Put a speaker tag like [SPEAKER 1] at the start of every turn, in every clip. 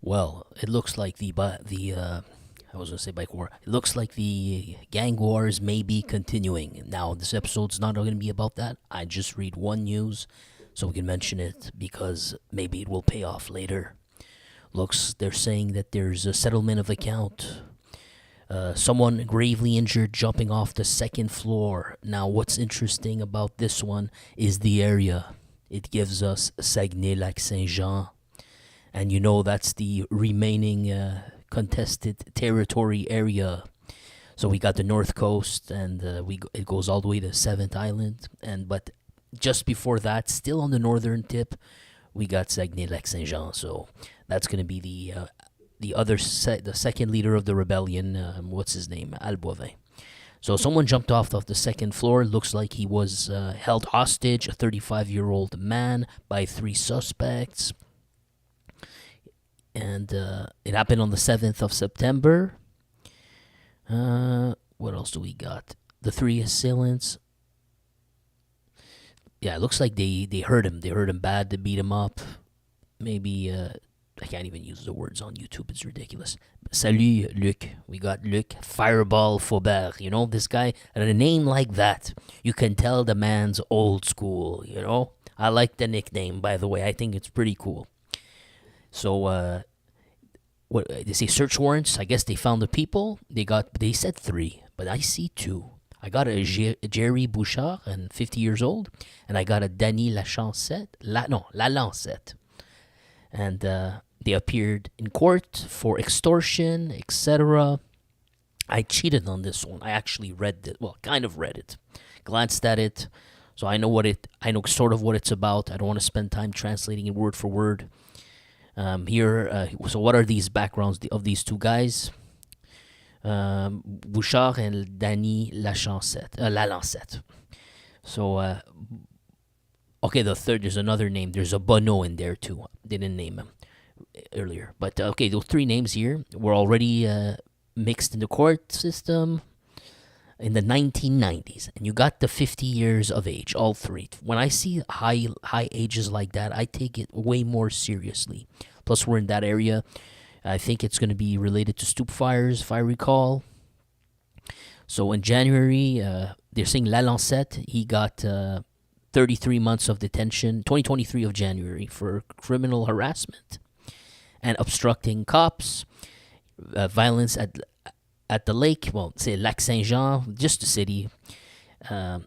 [SPEAKER 1] Well, it looks like I was gonna say bike war. It looks like the gang wars may be continuing. Now, this episode's not gonna be about that. I just read one news, so we can mention it because maybe it will pay off later. Looks they're saying that there's a settlement of account. Someone gravely injured jumping off the second floor. Now, what's interesting about this one is the area. It gives us Saguenay-Lac-Saint-Jean, and that's the remaining contested territory area. So we got the North Coast, and it goes all the way to Seventh Island, but just before that, still on the northern tip, we got Saguenay-Lac-Saint-Jean. So that's going to be the second leader of the rebellion. What's his name? Alboivin. So someone jumped off the second floor. Looks like he was held hostage, a 35-year-old man, by three suspects. And it happened on the 7th of September. What else do we got? The three assailants. Yeah, it looks like they hurt him. They hurt him bad. They beat him up. Maybe, I can't even use the words on YouTube. It's ridiculous. Salut, Luc. We got Luc Fireball Faubert. This guy, at a name like that, you can tell the man's old school, I like the nickname, by the way. I think it's pretty cool. So, what they say search warrants. I guess they found the people. They said three, but I see two. I got a Jerry Bouchard, and 50 years old, and I got a Danny Lalancette. And they appeared in court for extortion, etc. I cheated on this one. I actually read it. Well, kind of read it, glanced at it, so I know sort of what it's about. I don't want to spend time translating it word for word. So what are these backgrounds of these two guys? Bouchard and Danny Lalancette. So, okay, the third, there's another name. There's a Bono in there too. They didn't name him earlier. But, okay, those three names here were already mixed in the court system in the 1990s. And you got the 50 years of age, all three. When I see high ages like that, I take it way more seriously. Plus, we're in that area. I think it's going to be related to stoop fires, if I recall. So in January, they're saying Lalancette, he got 33 months of detention, 2023 of January, for criminal harassment and obstructing cops, violence at the lake, well, say Lac Saint-Jean, just the city. They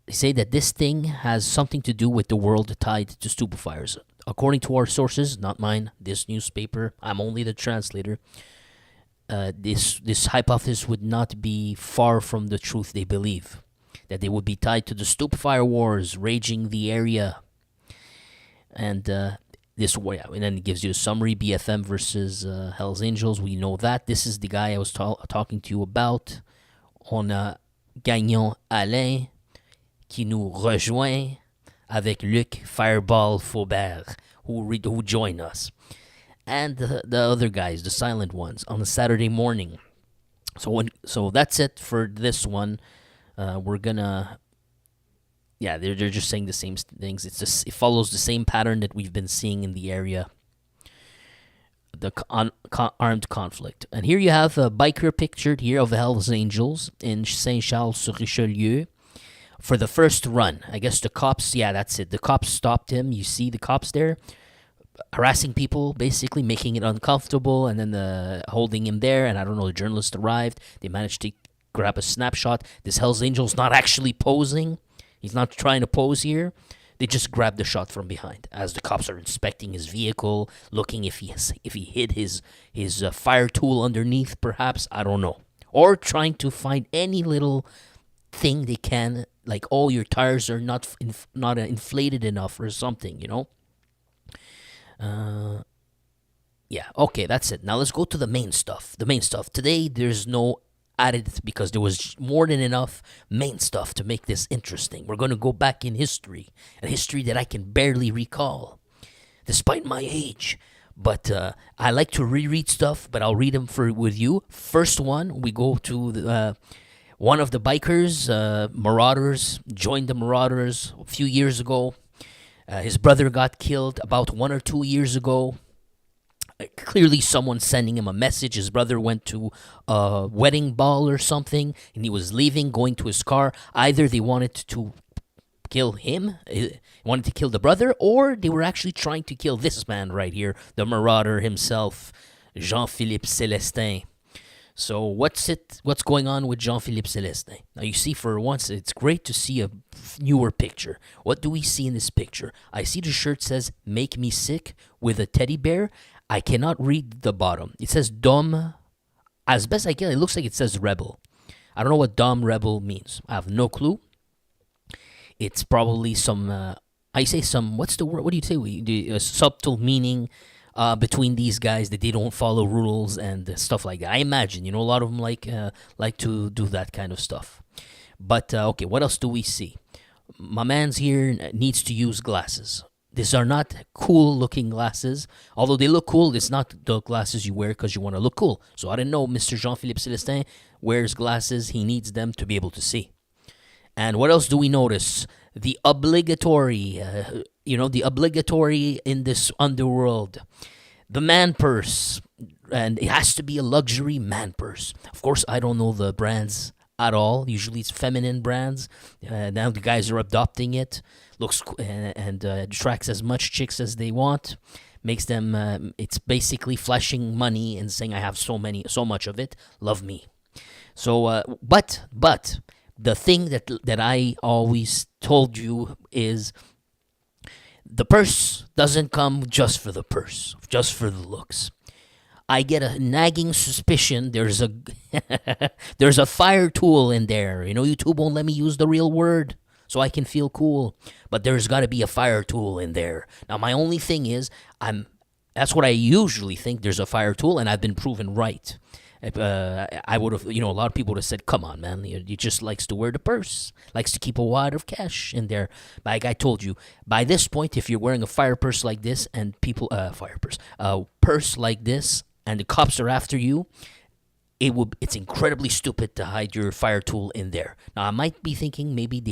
[SPEAKER 1] say that this thing has something to do with the world tied to stupefires. According to our sources, not mine, this newspaper, I'm only the translator, this hypothesis would not be far from the truth. They believe that they would be tied to the stupefire wars raging the area. And this way, and then it gives you a summary: BFM versus Hells Angels. We know that. This is the guy I was talking to you about. On a Gagnon Alain qui nous rejoint avec Luc Fireball Faubert, who join us. And the other guys, the silent ones, on a Saturday morning. So that's it for this one. We're gonna, they're just saying the same things. It follows the same pattern that we've been seeing in the area. The armed conflict. And here you have a biker pictured here of Hells Angels in Saint-Charles-sur-Richelieu for the first run. I guess the cops, that's it. The cops stopped him. You see the cops there harassing people, basically making it uncomfortable, and then holding him there. And I don't know, the journalist arrived. They managed to grab a snapshot. This Hells Angel's not actually posing. He's not trying to pose here. They just grabbed the shot from behind as the cops are inspecting his vehicle, looking if he hid his fire tool underneath, perhaps. I don't know. Or trying to find any little thing they can, like, oh, your tires are not inflated enough or something, Okay, that's it. Now let's go to the main stuff. Today, there's no added because there was more than enough main stuff to make this interesting. We're going to go back in history, a history that I can barely recall, despite my age. But I like to reread stuff, but I'll read them with you. First one, we go to one of the bikers, Marauders, joined the Marauders a few years ago. His brother got killed about 1 or 2 years ago. clearly someone sending him a message. His brother went to a wedding ball or something, and he was leaving, going to his car. Either they wanted to kill him, wanted to kill the brother, or they were actually trying to kill this man right here, the marauder himself, Jean-Philippe Célestin. So what's going on with Jean-Philippe Célestin? Now you see, for once, it's great to see a newer picture. What do we see in this picture? I see the shirt says "Make Me Sick" with a teddy bear. I cannot read the bottom. It says Dom. As best I can, it looks like it says Rebel. I don't know what Dom Rebel means. I have no clue. It's probably some. I say some. What's the word? What do you say? A subtle meaning between these guys that they don't follow rules and stuff like that. I imagine, a lot of them like to do that kind of stuff. But okay, what else do we see? My man's here needs to use glasses. These are not cool-looking glasses. Although they look cool, it's not the glasses you wear because you want to look cool. So I didn't know Mr. Jean-Philippe Célestin wears glasses. He needs them to be able to see. And what else do we notice? The obligatory, the obligatory in this underworld, the man purse. And it has to be a luxury man purse. Of course, I don't know the brands at all. Usually it's feminine brands. Now the guys are adopting it. Looks and attracts as much chicks as they want. Makes them, it's basically flashing money and saying, I have so much of it. Love me. So, but the thing that I always told you is the purse doesn't come just for the purse, just for the looks. I get a nagging suspicion there's a fire tool in there. YouTube won't let me use the real word so I can feel cool, but there's got to be a fire tool in there. Now my only thing is that's what I usually think, there's a fire tool, and I've been proven right. I would have, a lot of people would have said, come on, man, he just likes to wear the purse, likes to keep a wad of cash in there. Like I told you, by this point, if you're wearing a fire purse like this and purse like this, and the cops are after you, it's incredibly stupid to hide your fire tool in there. Now, I might be thinking maybe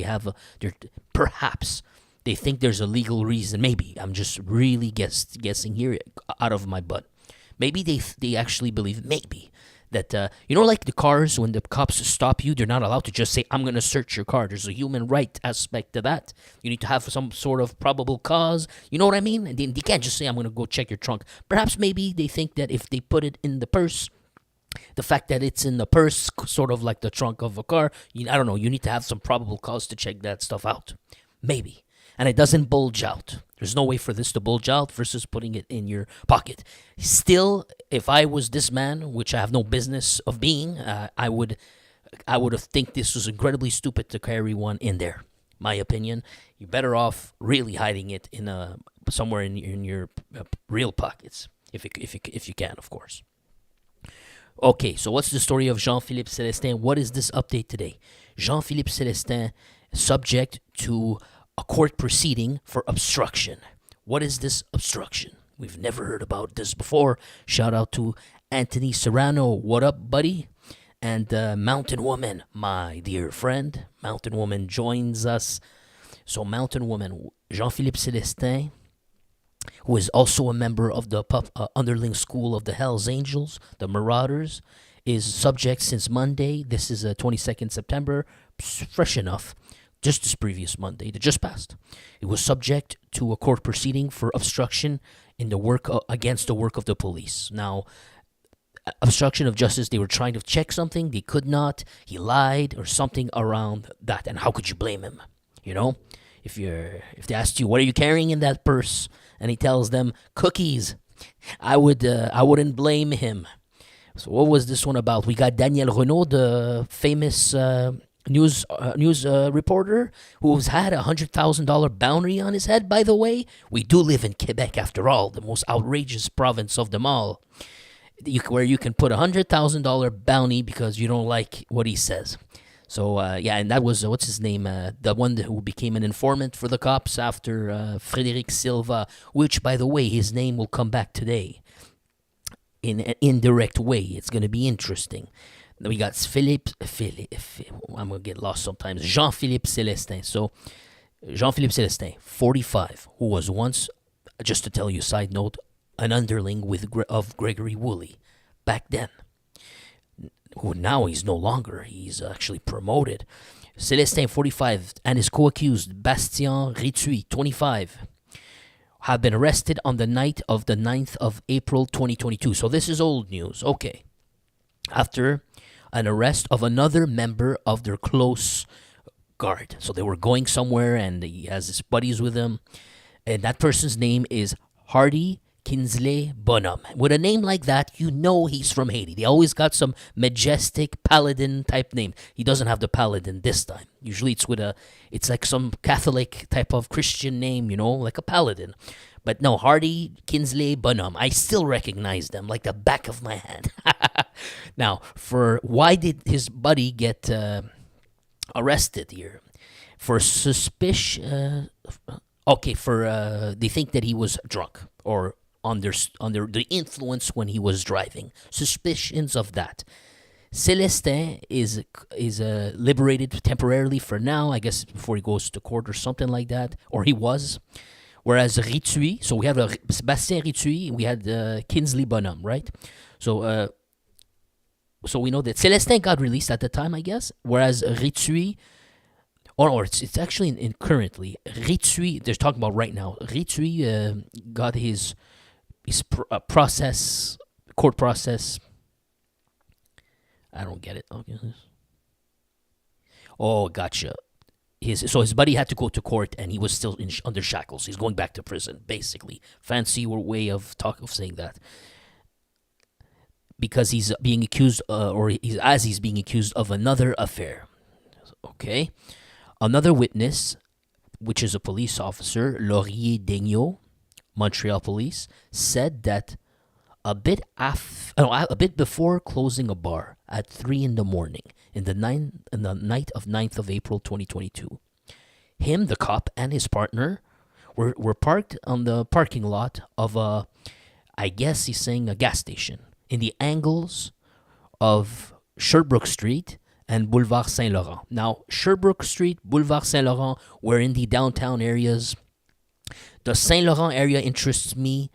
[SPEAKER 1] perhaps they think there's a legal reason. Maybe I'm just really guessing here out of my butt. Maybe they actually believe, maybe, that, like the cars, when the cops stop you, they're not allowed to just say, I'm going to search your car. There's a human right aspect to that. You need to have some sort of probable cause. You know what I mean? And they can't just say, I'm going to go check your trunk. Perhaps maybe they think that if they put it in the purse, the fact that it's in the purse, sort of like the trunk of a car, I don't know, you need to have some probable cause to check that stuff out. Maybe. And it doesn't bulge out. There's no way for this to bulge out versus putting it in your pocket. Still, if I was this man, which I have no business of being, I would have think this was incredibly stupid to carry one in there. My opinion, you're better off really hiding it in somewhere in your real pockets, if you can, of course. Okay, so what's the story of Jean-Philippe Célestin? What is this update today? Jean-Philippe Célestin, subject to a court proceeding for obstruction. What is this obstruction? We've never heard about this before. Shout out to Anthony Serrano. What up, buddy? And Mountain Woman, my dear friend. Mountain Woman joins us. So Mountain Woman, Jean-Philippe Célestin, who is also a member of the underling school of the Hells Angels, the Marauders, is subject since Monday. This is 22nd September, fresh enough. Just this previous Monday that just passed. It was subject to a court proceeding for obstruction in the work against the work of the police. Now, obstruction of justice, they were trying to check something, they could not, he lied or something around that, and how could you blame him? If they asked you, what are you carrying in that purse, and he tells them cookies, I wouldn't blame him. So what was this one about? We got Daniel Renaud, the famous news reporter who's had $100,000 bounty on his head. By the way, we do live in Quebec after all, the most outrageous province of them all, where you can put $100,000 bounty because you don't like what he says. So and that was what's his name, the one who became an informant for the cops after Frédéric Silva, which, by the way, his name will come back today in an indirect way. It's going to be interesting. We got Philippe, I'm going to get lost sometimes, Jean-Philippe Célestin. So, Jean-Philippe Célestin, 45, who was once, just to tell you a side note, an underling of Gregory Woolley back then. Who now he's no longer. He's actually promoted. Célestin, 45, and his co-accused Bastien Ritui, 25, have been arrested on the night of the 9th of April 2022. So this is old news. Okay. After an arrest of another member of their close guard. So they were going somewhere and he has his buddies with him. And that person's name is Hardy Kinsley Bonhomme. With a name like that, you know he's from Haiti. They always got some majestic paladin type name. He doesn't have the paladin this time. Usually it's like some Catholic type of Christian name, like a paladin. But no, Hardy Kinsley Bonhomme. I still recognize them like the back of my hand. Now, why did his buddy get arrested here? For suspicion. They think that he was drunk or under the influence when he was driving. Suspicions of that. Célestin is liberated temporarily for now, I guess, before he goes to court or something like that, or he was. Whereas Ritui, so we have Bastien Ritui, we had Kinsley Bonhomme, right? So we know that Célestin got released at the time, I guess, whereas Ritui, or it's actually in currently, Ritui, they're talking about right now, Ritui got his court process. I don't get it. Oh, gotcha. His buddy had to go to court, and he was still under shackles. He's going back to prison, basically. Fancy way of saying that. Because he's being accused, he's being accused of another affair. Okay. Another witness, which is a police officer, Laurier Daigneault, Montreal Police, said that a bit before closing a bar at 3 in the morning in the night of 9th of April 2022, him, the cop, and his partner were parked on the parking lot of I guess he's saying a gas station in the angles of Sherbrooke Street and Boulevard Saint-Laurent. Now, Sherbrooke Street, Boulevard Saint-Laurent, we're in the downtown areas. The Saint-Laurent area interests me.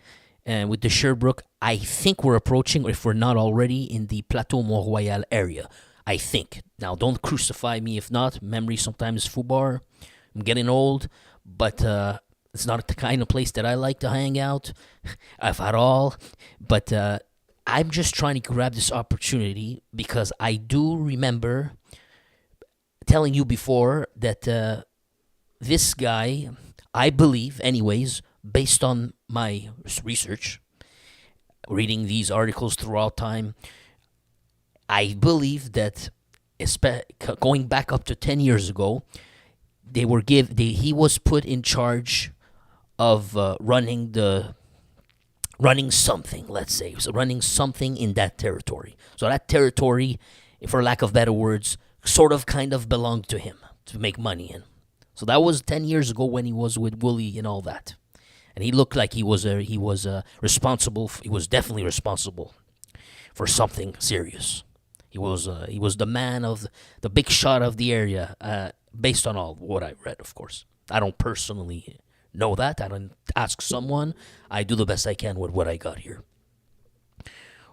[SPEAKER 1] And with the Sherbrooke, I think we're approaching, if we're not already, in the Plateau Mont-Royal area. I think. Now, don't crucify me if not. Memory sometimes foobar. I'm getting old, but it's not the kind of place that I like to hang out, if at all. But I'm just trying to grab this opportunity because I do remember telling you before that this guy, I believe, anyways, based on my research, reading these articles throughout time, I believe that going back up to 10 years ago, he was put in charge of running something, let's say. So running something in that territory. So that territory, for lack of better words, sort of kind of belonged to him to make money in. So that was 10 years ago when he was with Woolley and all that. And he looked like he was responsible. He was definitely responsible for something serious. He was the man of the big shot of the area, based on all what I read, of course. I don't personally know that. I don't ask someone. I do the best I can with what I got here.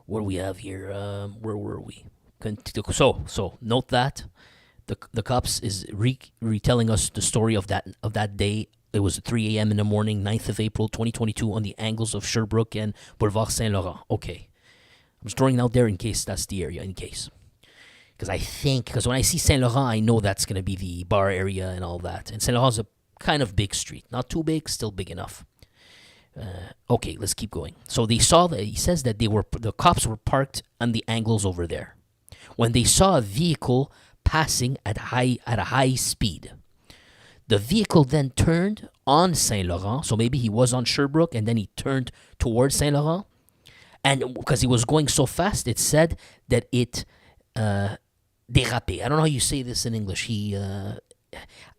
[SPEAKER 1] What do we have here? Where were we? So note that the cops is retelling us the story of that day. It was 3 a.m. in the morning, 9th of April, 2022, on the angles of Sherbrooke and Boulevard Saint-Laurent. Okay. I'm just throwing it out there in case that's the area, in case. Because when I see Saint-Laurent, I know that's going to be the bar area and all that. And Saint-Laurent's a kind of big street. Not too big, still big enough. Okay, let's keep going. So he says that the cops were parked on the angles over there when they saw a vehicle passing at a high speed. The vehicle then turned on Saint-Laurent, so maybe he was on Sherbrooke and then he turned towards Saint-Laurent. And because he was going so fast, it said that it dérapé. I don't know how you say this in English.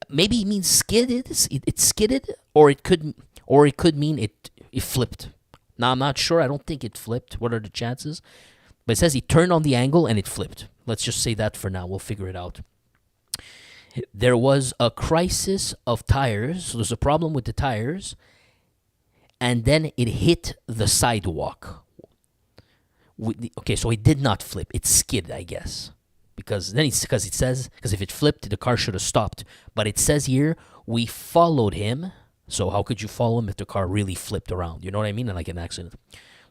[SPEAKER 1] Maybe it means skidded. It skidded, or it could mean it flipped. Now I'm not sure. I don't think it flipped. What are the chances? But it says he turned on the angle and it flipped. Let's just say that for now. We'll figure it out. There was a crisis of tires. So there's a problem with the tires. and then it hit the sidewalk. Okay, so it did not flip. It skid, I guess. Because if it flipped, the car should have stopped. But it says here, we followed him. So how could you follow him if the car really flipped around? You know what I mean? Like an accident.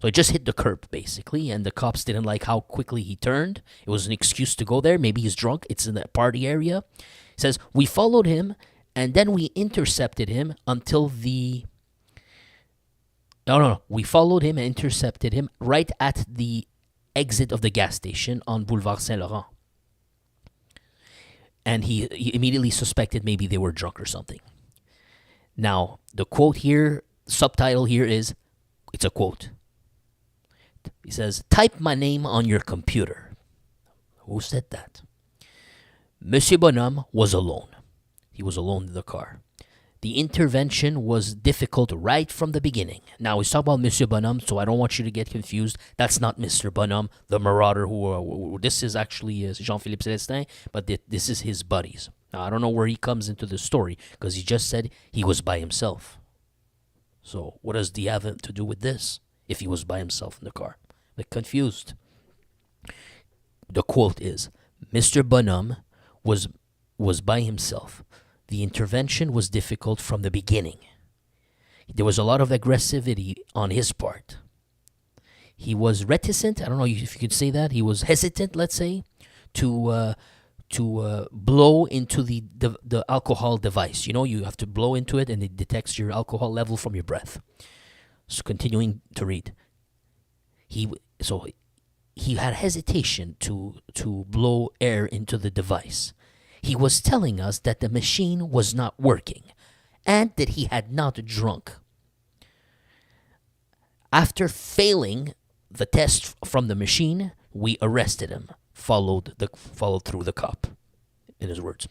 [SPEAKER 1] So it just hit the curb, basically, and the cops didn't like how quickly he turned. It was an excuse to go there. Maybe he's drunk. It's in the party area. It says, we followed him, and then we intercepted him until the... No. We followed him and intercepted him right at the exit of the gas station on Boulevard Saint-Laurent. And he immediately suspected maybe they were drunk or something. Now, the quote here, subtitle here is, it's a quote. He says, type my name on your computer. Who said that? Monsieur Bonhomme was alone. He was alone in the car. The intervention was difficult right from the beginning. Now, he's talking about Monsieur Bonhomme, so I don't want you to get confused. That's not Mr. Bonhomme, the marauder who this is actually Jean-Philippe Célestin, but this is his buddies. Now, I don't know where he comes into the story, because he just said he was by himself. So, what does he have to do with this, if he was by himself in the car? I'm confused. The quote is, Mr. Bonhomme was by himself. The intervention was difficult from the beginning. There was a lot of aggressivity on his part. He was reticent, I don't know if you could say that. He was hesitant, let's say, to blow into the alcohol device. You know, you have to blow into it and it detects your alcohol level from your breath. So continuing to read. He had hesitation to blow air into the device. He was telling us that the machine was not working and that he had not drunk. After failing the test from the machine, we arrested him, followed through the cop, in his words.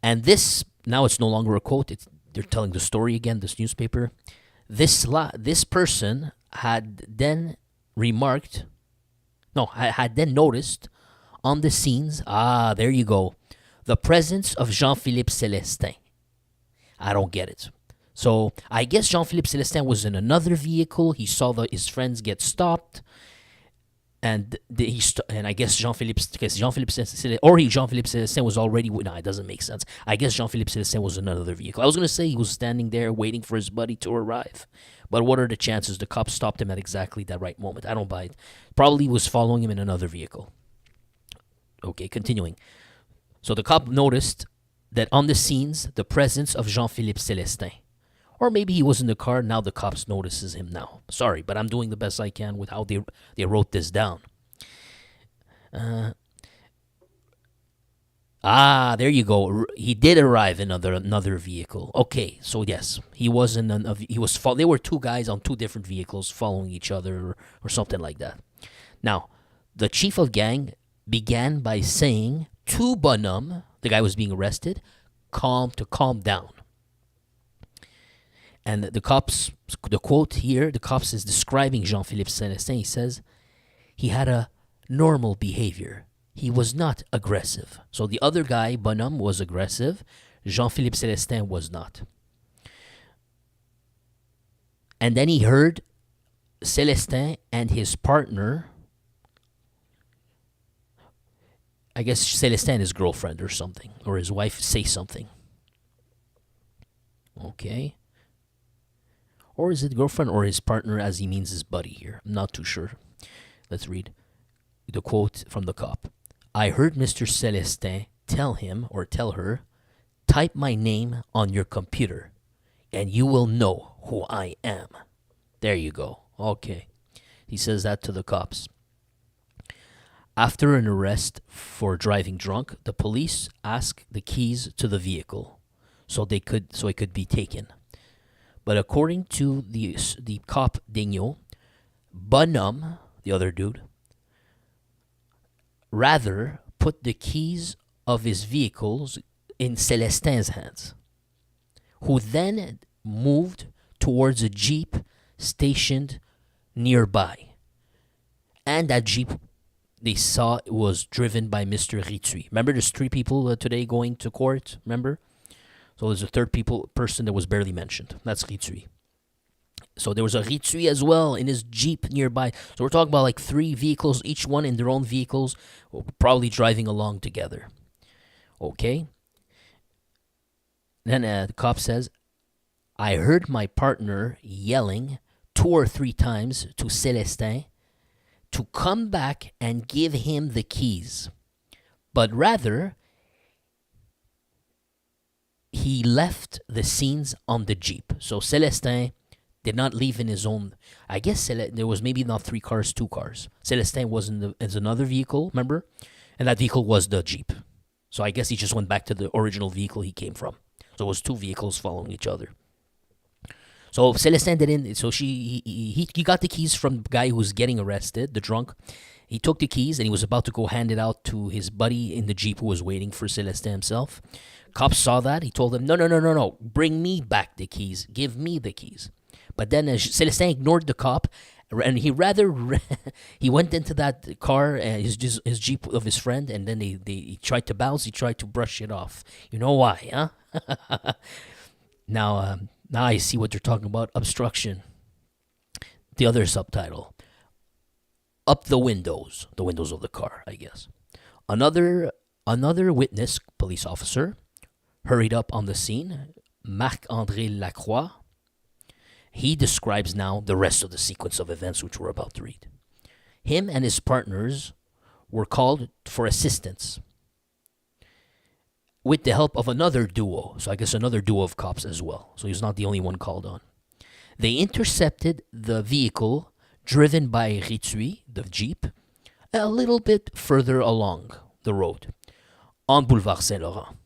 [SPEAKER 1] And this, now it's no longer a quote, they're telling the story again, this newspaper. This person had then noticed on the scenes, there you go, the presence of Jean-Philippe Célestin. I don't get it. So I guess Jean-Philippe Célestin was in another vehicle. He saw his friends get stopped, and I guess Jean-Philippe Célestin was already. No, it doesn't make sense. I guess Jean-Philippe Célestin was in another vehicle. I was gonna say he was standing there waiting for his buddy to arrive, but what are the chances the cops stopped him at exactly that right moment? I don't buy it. Probably was following him in another vehicle. Okay, continuing. So the cop noticed that on the scenes, the presence of Jean-Philippe Célestin. Or maybe he was in the car, now the cops notices him now. Sorry, but I'm doing the best I can with how they wrote this down. There you go. He did arrive in another vehicle. Okay, so yes, he was in they were two guys on two different vehicles following each other or something like that. Now, the chief of gang began by saying to Bonhomme, the guy was being arrested, calm down. And the quote here, the cops is describing Jean-Philippe Célestin. He says, he had a normal behavior. He was not aggressive. So the other guy, Bonhomme, was aggressive. Jean-Philippe Célestin was not. And then he heard Célestin and his partner, I guess Célestin, his girlfriend or something, or his wife, say something. Okay. Or is it girlfriend or his partner, as he means his buddy here? I'm not too sure. Let's read the quote from the cop. I heard Mr. Célestin tell him or tell her, type my name on your computer and you will know who I am. There you go. Okay. He says that to the cops. After an arrest for driving drunk, the police asked the keys to the vehicle so it could be taken. But according to the cop Dignot, Bonhomme, the other dude, rather put the keys of his vehicles in Célestin's hands, who then moved towards a jeep stationed nearby. And that jeep, they saw, was driven by Mr. Ritui. Remember, there's three people today going to court, remember? So there's a third person that was barely mentioned. That's Ritui. So there was a Ritsuy as well in his Jeep nearby. So we're talking about like 3 vehicles, each one in their own vehicles, probably driving along together. Okay? Then the cop says, I heard my partner yelling 2 or 3 times to Celestin to come back and give him the keys. But rather, he left the scenes on the Jeep. So Celestin did not leave in his own. I guess there was maybe not 3 cars, 2 cars. Celestin was in another vehicle, remember? And that vehicle was the Jeep. So I guess he just went back to the original vehicle he came from. So it was 2 vehicles following each other. So Celestin didn't. So he got the keys from the guy who was getting arrested, the drunk. He took the keys and he was about to go hand it out to his buddy in the Jeep who was waiting for Celestin himself. Cops saw that. He told him, no. Bring me back the keys. Give me the keys. But then Celestin ignored the cop, and he went into that car, his Jeep of his friend, and then he tried to bounce. He tried to brush it off. You know why, huh? Now I see what they're talking about. Obstruction. The other subtitle. Up the windows of the car, I guess. Another witness, police officer, hurried up on the scene. Marc-André Lacroix. He describes now the rest of the sequence of events which we're about to read. Him and his partners were called for assistance with the help of another duo. So I guess another duo of cops as well. So he's not the only one called on. They intercepted the vehicle driven by Ritsuy, the Jeep, a little bit further along the road on Boulevard Saint-Laurent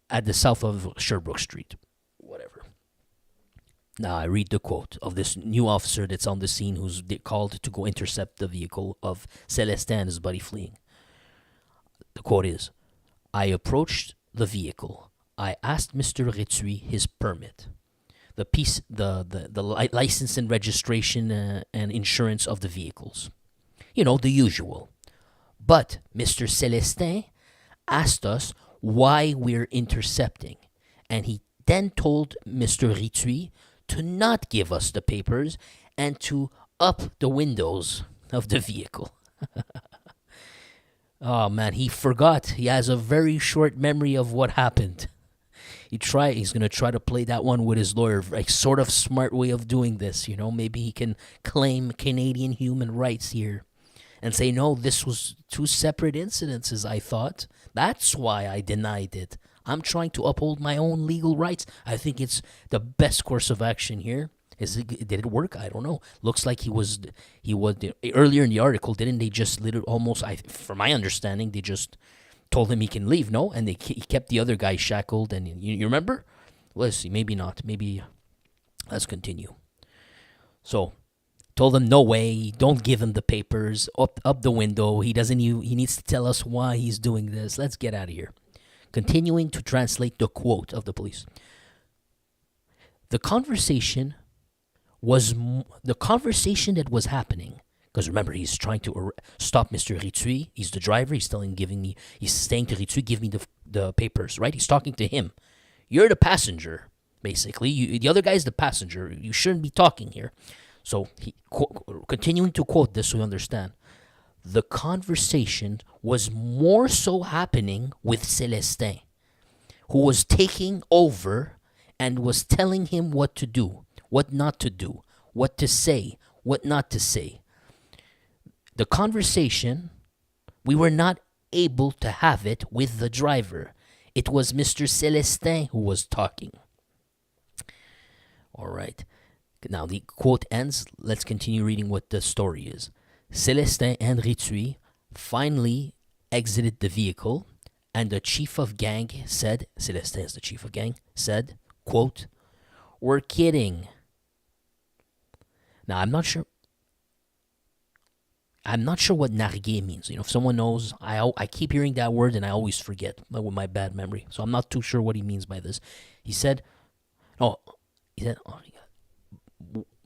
[SPEAKER 1] at the south of Sherbrooke Street. Whatever. Now I read the quote of this new officer that's on the scene who's called to go intercept the vehicle of Celestin and his buddy fleeing. The quote is, I approached the vehicle. I asked Mr. Ritsuy his permit, the license and registration and insurance of the vehicles. You know, the usual. But Mr. Celestin asked us why we're intercepting, and he then told Mr. Ritsuy to not give us the papers and to up the windows of the vehicle. Oh man, he forgot. He has a very short memory of what happened. He's going to try to play that one with his lawyer. Like, sort of smart way of doing this, you know. Maybe he can claim Canadian human rights here and say, no, this was 2 separate incidences, I thought. That's why I denied it. I'm trying to uphold my own legal rights. I think it's the best course of action here. Did it work? I don't know. Looks like he was earlier in the article. Didn't they just almost? From my understanding, they just told him he can leave. No, and he kept the other guy shackled. And you remember? Let's see. Maybe not. Maybe let's continue. So told him no way. Don't give him the papers. Up the window. He doesn't. He needs to tell us why he's doing this. Let's get out of here. Continuing to translate the quote of the police. The conversation that was happening, because remember, he's trying to stop Mr. Ritsuy. He's the driver. He's saying to Ritsuy, give me the papers, right? He's talking to him. You're the passenger, basically. The other guy's the passenger. You shouldn't be talking here. So continuing to quote this so we understand. The conversation was more so happening with Celestin, who was taking over and was telling him what to do, what not to do, what to say, what not to say. The conversation, we were not able to have it with the driver. It was Mr. Celestin who was talking. All right. Now the quote ends. Let's continue reading what the story is. Celestin and Ritsuy finally exited the vehicle, and the chief of gang said, Celestin is the chief of gang, said, quote, we're kidding. Now, I'm not sure what narguer means. You know, if someone knows, I keep hearing that word and I always forget with my bad memory. So I'm not too sure what he means by this. He said,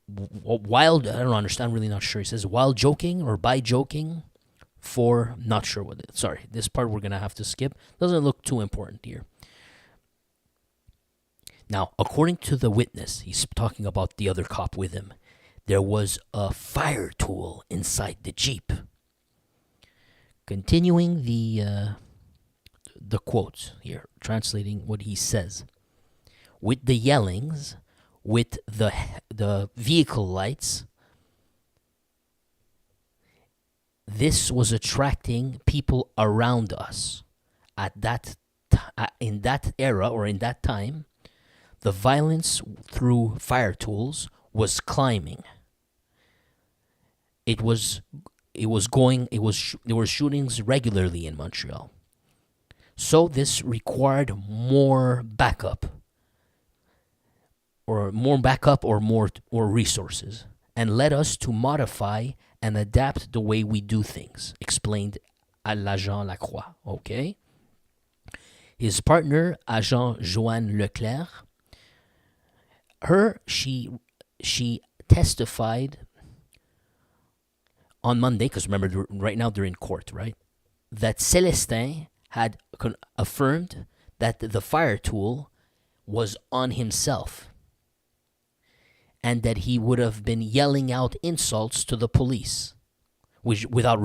[SPEAKER 1] wild, I don't understand, really not sure. He says, while joking or by joking for, not sure what it is. Sorry, this part we're going to have to skip. Doesn't look too important here. Now, according to the witness, he's talking about the other cop with him, there was a fire tool inside the Jeep. Continuing the quotes here, translating what he says. With the yellings, with the vehicle lights, this was attracting people around us. In that era or in that time, the violence through fire tools was climbing. There were shootings regularly in Montreal. So this required more backup or more resources, and led us to modify and adapt the way we do things, explained à l'agent Lacroix. Okay? His partner, agent Joanne Leclerc, she testified on Monday, because remember, right now they're in court, right? That Célestin had affirmed that the fire tool was on himself, and that he would have been yelling out insults to the police, which without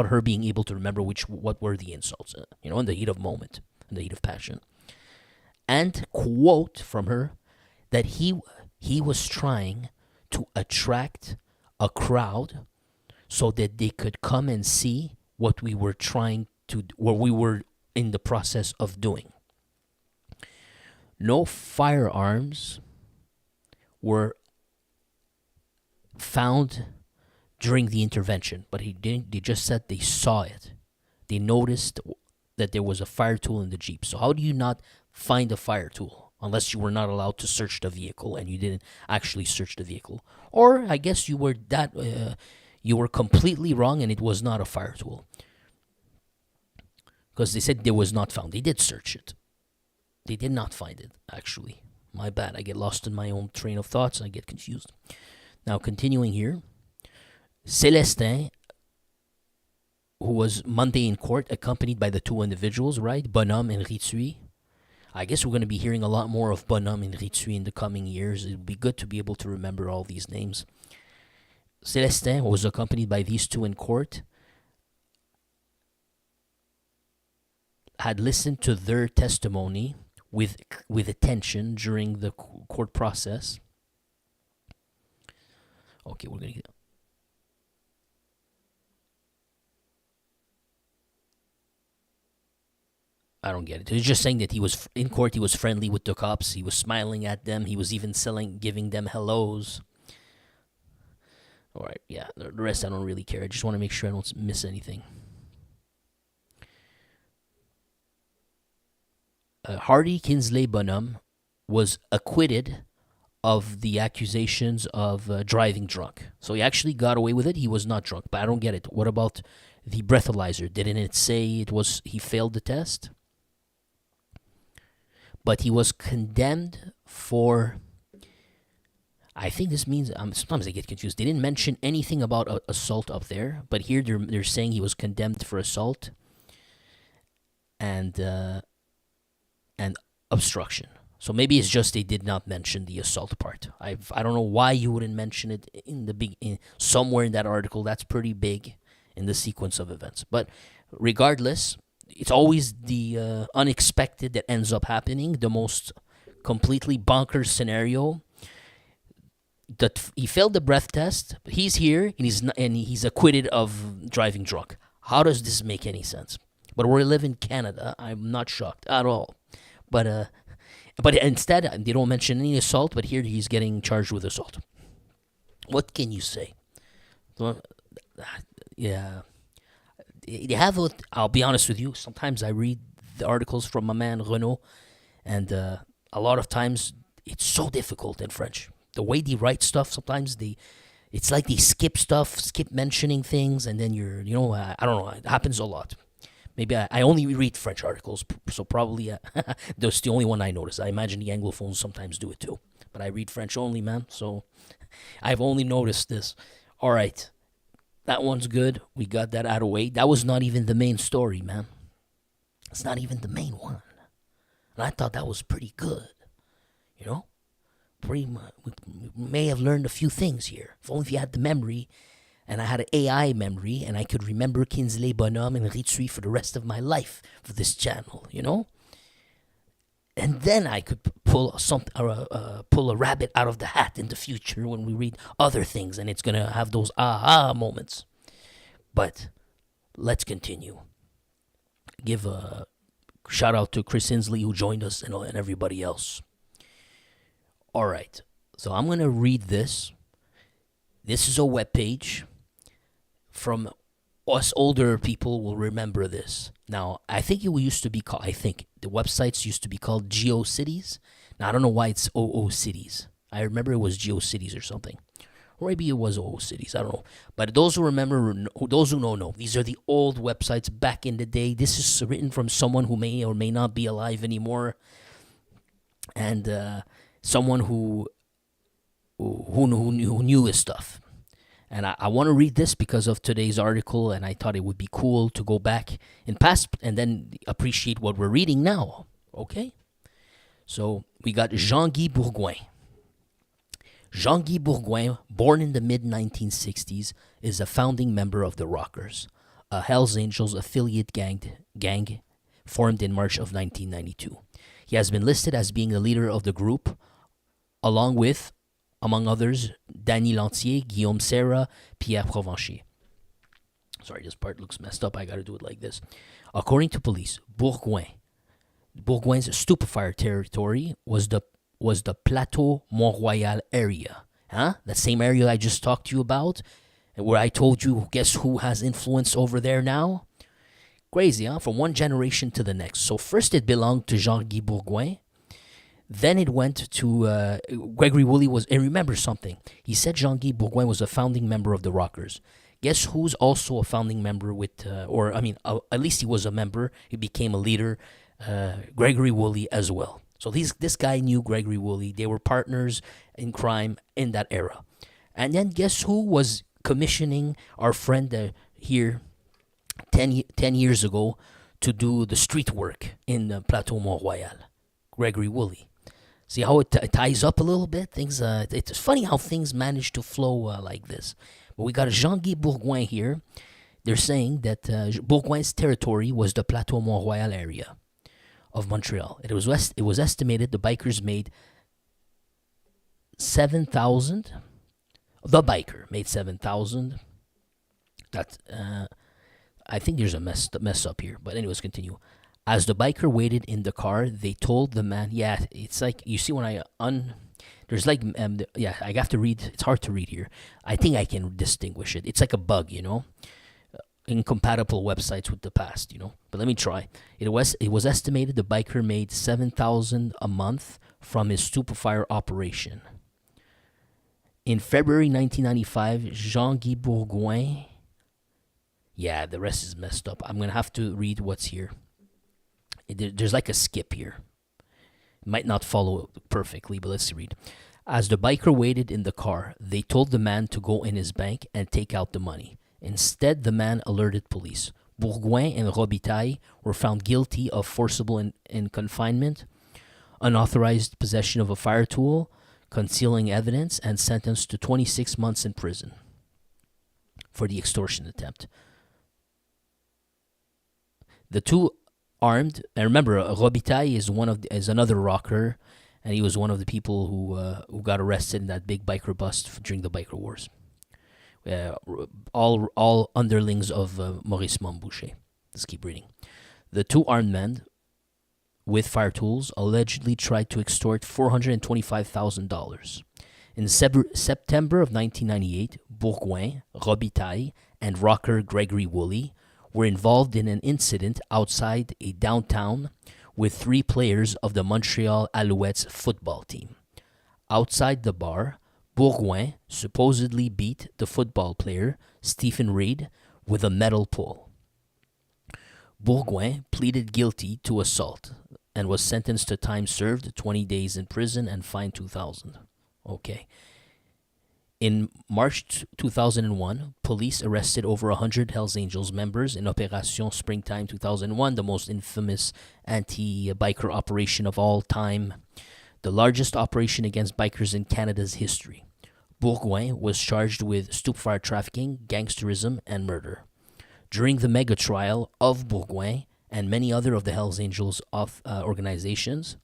[SPEAKER 1] her being able to remember what were the insults, in the heat of moment, in the heat of passion. And quote from her that he was trying to attract a crowd so that they could come and see what we were in the process of doing. No firearms were found during the intervention, but they just said they saw it. They noticed that there was a fire tool in the Jeep. So how do you not find a fire tool unless you were not allowed to search the vehicle and you didn't actually search the vehicle? Or I guess you were completely wrong and it was not a fire tool, because they said there was not found. They did search it. They did not find it, actually. My bad. I get lost in my own train of thoughts. I get confused. Now, continuing here. Célestin, who was Monday in court, accompanied by the two individuals, right? Bonhomme and Ritsuy. I guess we're going to be hearing a lot more of Bonhomme and Ritsuy in the coming years. It would be good to be able to remember all these names. Célestin was accompanied by these two in court, had listened to their testimony with attention during the court process. Okay, we're going to get... I don't get it. He's just saying that he was in court. He was friendly with the cops. He was smiling at them. He was even giving them hellos. All right, yeah. The rest I don't really care. I just want to make sure I don't miss anything. Hardy Kinsley Bonhomme was acquitted of the accusations of driving drunk. So he actually got away with it. He was not drunk, but I don't get it. What about the breathalyzer? Didn't it say he failed the test? But he was condemned for... I think this means... sometimes I get confused. They didn't mention anything about assault up there, but here they're saying he was condemned for assault and obstruction. So maybe it's just they did not mention the assault part. I don't know why you wouldn't mention it somewhere in that article. That's pretty big in the sequence of events. But regardless, it's always the unexpected that ends up happening. The most completely bonkers scenario. That he failed the breath test. He's here and he's acquitted of driving drunk. How does this make any sense? But we live in Canada. I'm not shocked at all. But instead, they don't mention any assault, but here he's getting charged with assault. What can you say? Yeah. I'll be honest with you, sometimes I read the articles from my man Renaud, and a lot of times it's so difficult in French. The way they write stuff, sometimes it's like they skip mentioning things, and then I don't know, it happens a lot. Maybe I only read French articles, so probably that's the only one I notice. I imagine the Anglophones sometimes do it too. But I read French only, man, so I've only noticed this. All right, that one's good. We got that out of the way. That was not even the main story, man. It's not even the main one. And I thought that was pretty good. You know, we may have learned a few things here. If only if you had the memory, and I had an AI memory, and I could remember Kinsley Bonhomme and Ritsuy for the rest of my life for this channel. And then I could pull pull a rabbit out of the hat in the future when we read other things, and it's gonna have those aha moments. But let's continue. Give a shout out to Chris Inslee who joined us and everybody else. All right, so I'm gonna read this. This is a webpage from us older people will remember this. Now, I think it used to be called, I think the websites used to be called GeoCities. Now, I don't know why it's OOCities. I remember it was GeoCities or something. Or maybe it was OOCities, I don't know. But those who remember, those who know. These are the old websites back in the day. This is written from someone who may or may not be alive anymore. And someone who knew his stuff. And I want to read this because of today's article, and I thought it would be cool to go back in past and then appreciate what we're reading now. Okay? So we got Jean-Guy Bourgoin. Jean-Guy Bourgoin, born in the mid-1960s, is a founding member of the Rockers, a Hells Angels affiliate gang formed in March of 1992. He has been listed as being the leader of the group, along with, among others, Danny Lantier, Guillaume Serra, Pierre Provencher. Sorry, this part looks messed up. I gotta do it like this. According to police, Bourgouin's stupefier territory was the Plateau Mont-Royal area. That same area I just talked to you about, and where I told you, guess who has influence over there now? Crazy, huh? From one generation to the next. So first it belonged to Jean-Guy Bourgoin. Then it went to Gregory Woolley and remember something. He said Jean-Guy Bourgoin was a founding member of the Rockers. Guess who's also a founding member at least he was a member. He became a leader. Gregory Woolley as well. So this guy knew Gregory Woolley. They were partners in crime in that era. And then guess who was commissioning our friend here 10 years ago to do the street work in Plateau Mont-Royal? Gregory Woolley. See how it ties up a little bit? It's funny how things manage to flow like this. But we got Jean-Guy Bourgoin here. They're saying that Bourgoin's territory was the Plateau Mont-Royal area of Montreal. It was estimated the bikers made 7,000. The biker made 7,000. I think there's a mess up here. But anyways, continue. As the biker waited in the car, they told the man, yeah, it's like, you see when I there's like, I have to read, it's hard to read here. I think I can distinguish it. It's like a bug, incompatible websites with the past, But let me try. It was estimated the biker made 7,000 a month from his stupefier operation. In February 1995, Jean-Guy Bourgoin, yeah, the rest is messed up. I'm going to have to read what's here. There's like a skip here. It might not follow perfectly, but let's read. As the biker waited in the car, they told the man to go in his bank and take out the money. Instead, the man alerted police. Bourgouin and Robitaille were found guilty of forcible in confinement, unauthorized possession of a fire tool, concealing evidence, and sentenced to 26 months in prison for the extortion attempt. The two armed, and remember, Robitaille is another rocker, and he was one of the people who got arrested in that big biker bust during the biker wars. All underlings of Maurice Montboucher. Let's keep reading. The two armed men with fire tools allegedly tried to extort $425,000. In September of 1998, Bourgouin, Robitaille, and rocker Gregory Woolley were involved in an incident outside a downtown with 3 players of the Montreal Alouettes football team. Outside the bar, Bourgouin supposedly beat the football player, Stephen Reid, with a metal pole. Bourgouin pleaded guilty to assault and was sentenced to time served, 20 days in prison, and fined $2,000. Okay. In March 2001, police arrested over 100 Hells Angels members in Operation Springtime 2001, the most infamous anti-biker operation of all time. the largest operation against bikers in Canada's history. Bourgouin was charged with stupefire trafficking, gangsterism, and murder. During the mega trial of Bourgouin and many other of the Hells Angels of organizations,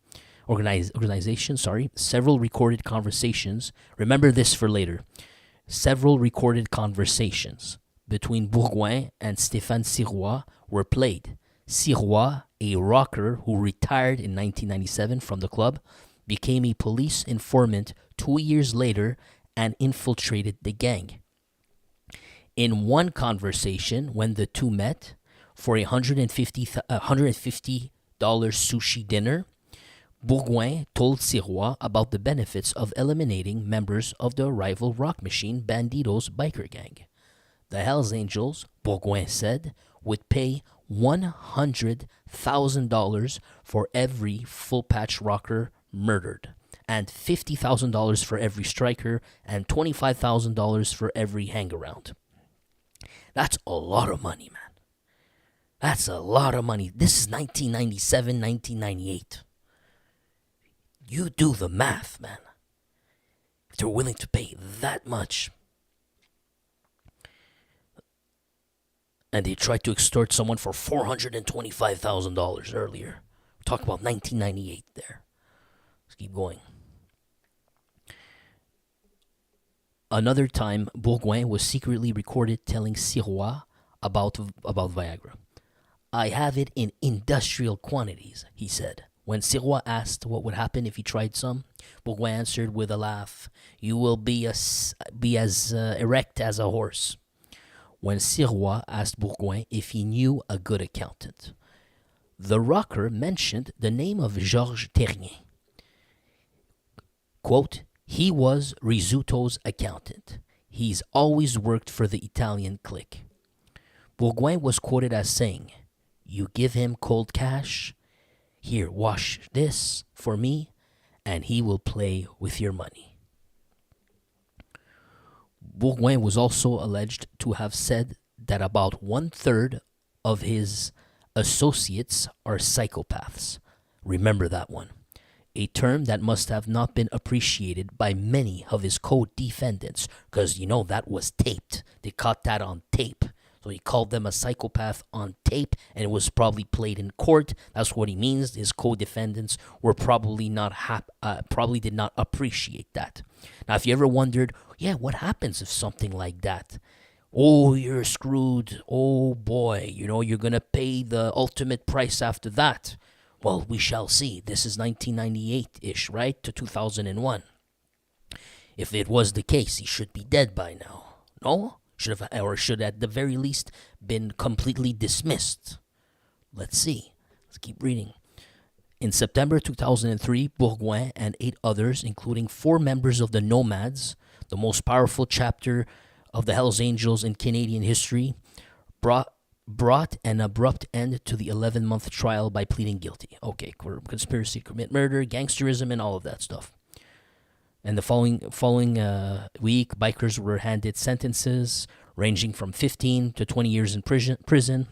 [SPEAKER 1] several recorded conversations. Remember this for later. Several recorded conversations between Bourgouin and Stéphane Sirois were played. Sirois, a rocker who retired in 1997 from the club, became a police informant 2 years later and infiltrated the gang. In one conversation, when the two met for a $150 sushi dinner, Bourgouin told Sirois about the benefits of eliminating members of the rival rock machine Bandido's biker gang. The Hells Angels, Bourgouin said, would pay $100,000 for every full-patch rocker murdered, and $50,000 for every striker, and $25,000 for every hang-around. That's a lot of money, man. That's a lot of money. This is 1997, 1998. You do the math, man. If they're willing to pay that much. And they tried to extort someone for $425,000 earlier. Talk about 1998 there. Let's keep going. Another time, Bourgouin was secretly recorded telling Sirois about Viagra. I have it in industrial quantities, he said. When Sirois asked what would happen if he tried some, Bourgoin answered with a laugh, you will be as erect as a horse. When Sirois asked Bourgoin if he knew a good accountant, the rocker mentioned the name of Georges Terrien. Quote, he was Rizzuto's accountant. He's always worked for the Italian clique. Bourgoin was quoted as saying, you give him cold cash, here, wash this for me, and he will play with your money. Bourgoin was also alleged to have said that about 1/3 of his associates are psychopaths. Remember that one. A term that must have not been appreciated by many of his co-defendants, because, that was taped. They caught that on tape. So he called them a psychopath on tape, and it was probably played in court. That's what he means. His co-defendants were probably probably did not appreciate that. Now, if you ever wondered, what happens if something like that? Oh, you're screwed. Oh boy, you're gonna pay the ultimate price after that. Well, we shall see. This is 1998-ish, right, to 2001. If it was the case, he should be dead by now. No? Should at the very least been completely dismissed. Let's see. Let's keep reading. In September 2003, Bourgouin and 8 others, including 4 members of the Nomads, the most powerful chapter of the Hells Angels in Canadian history, brought an abrupt end to the 11-month trial by pleading guilty. Okay, conspiracy to commit murder, gangsterism, and all of that stuff. And the following week, bikers were handed sentences ranging from 15 to 20 years in prison.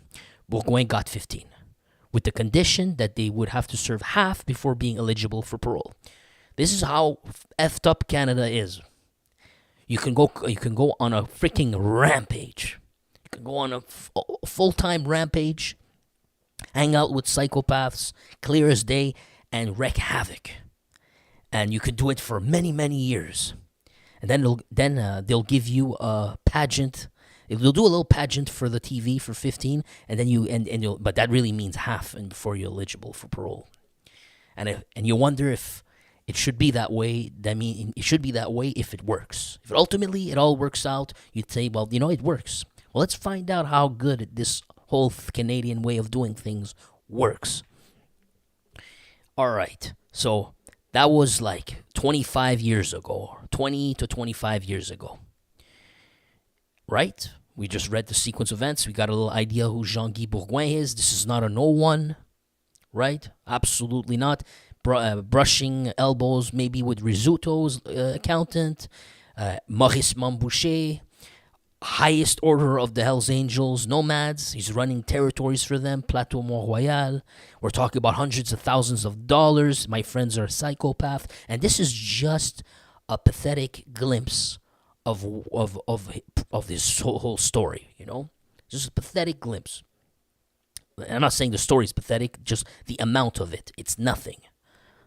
[SPEAKER 1] Bourgoin got 15, with the condition that they would have to serve half before being eligible for parole. This is how effed up Canada is. You can go on a freaking rampage. You can go on a full-time rampage, hang out with psychopaths, clear as day, and wreak havoc. And you can do it for many, many years. And then they'll give you a pageant. They'll do a little pageant for the TV for 15, and then you'll, but that really means half and before you're eligible for parole. And you wonder if it should be that way. It should be that way if it works. If ultimately it all works out, you'd say, well, it works. Well, let's find out how good this whole Canadian way of doing things works. All right, so that was like 25 years ago, 20 to 25 years ago. Right? We just read the sequence of events. We got a little idea who Jean-Guy Bourgoin is. This is not a no one, right? Absolutely not. Brushing elbows maybe with Rizzuto's accountant, Maurice Mambouché. highest order of the Hells Angels, nomads. He's running territories for them, Plateau, Mont-Royal. We're talking about hundreds of thousands of dollars. My friends are a psychopath. And this is just a pathetic glimpse of this whole story, Just a pathetic glimpse. I'm not saying the story is pathetic, just the amount of it. It's nothing.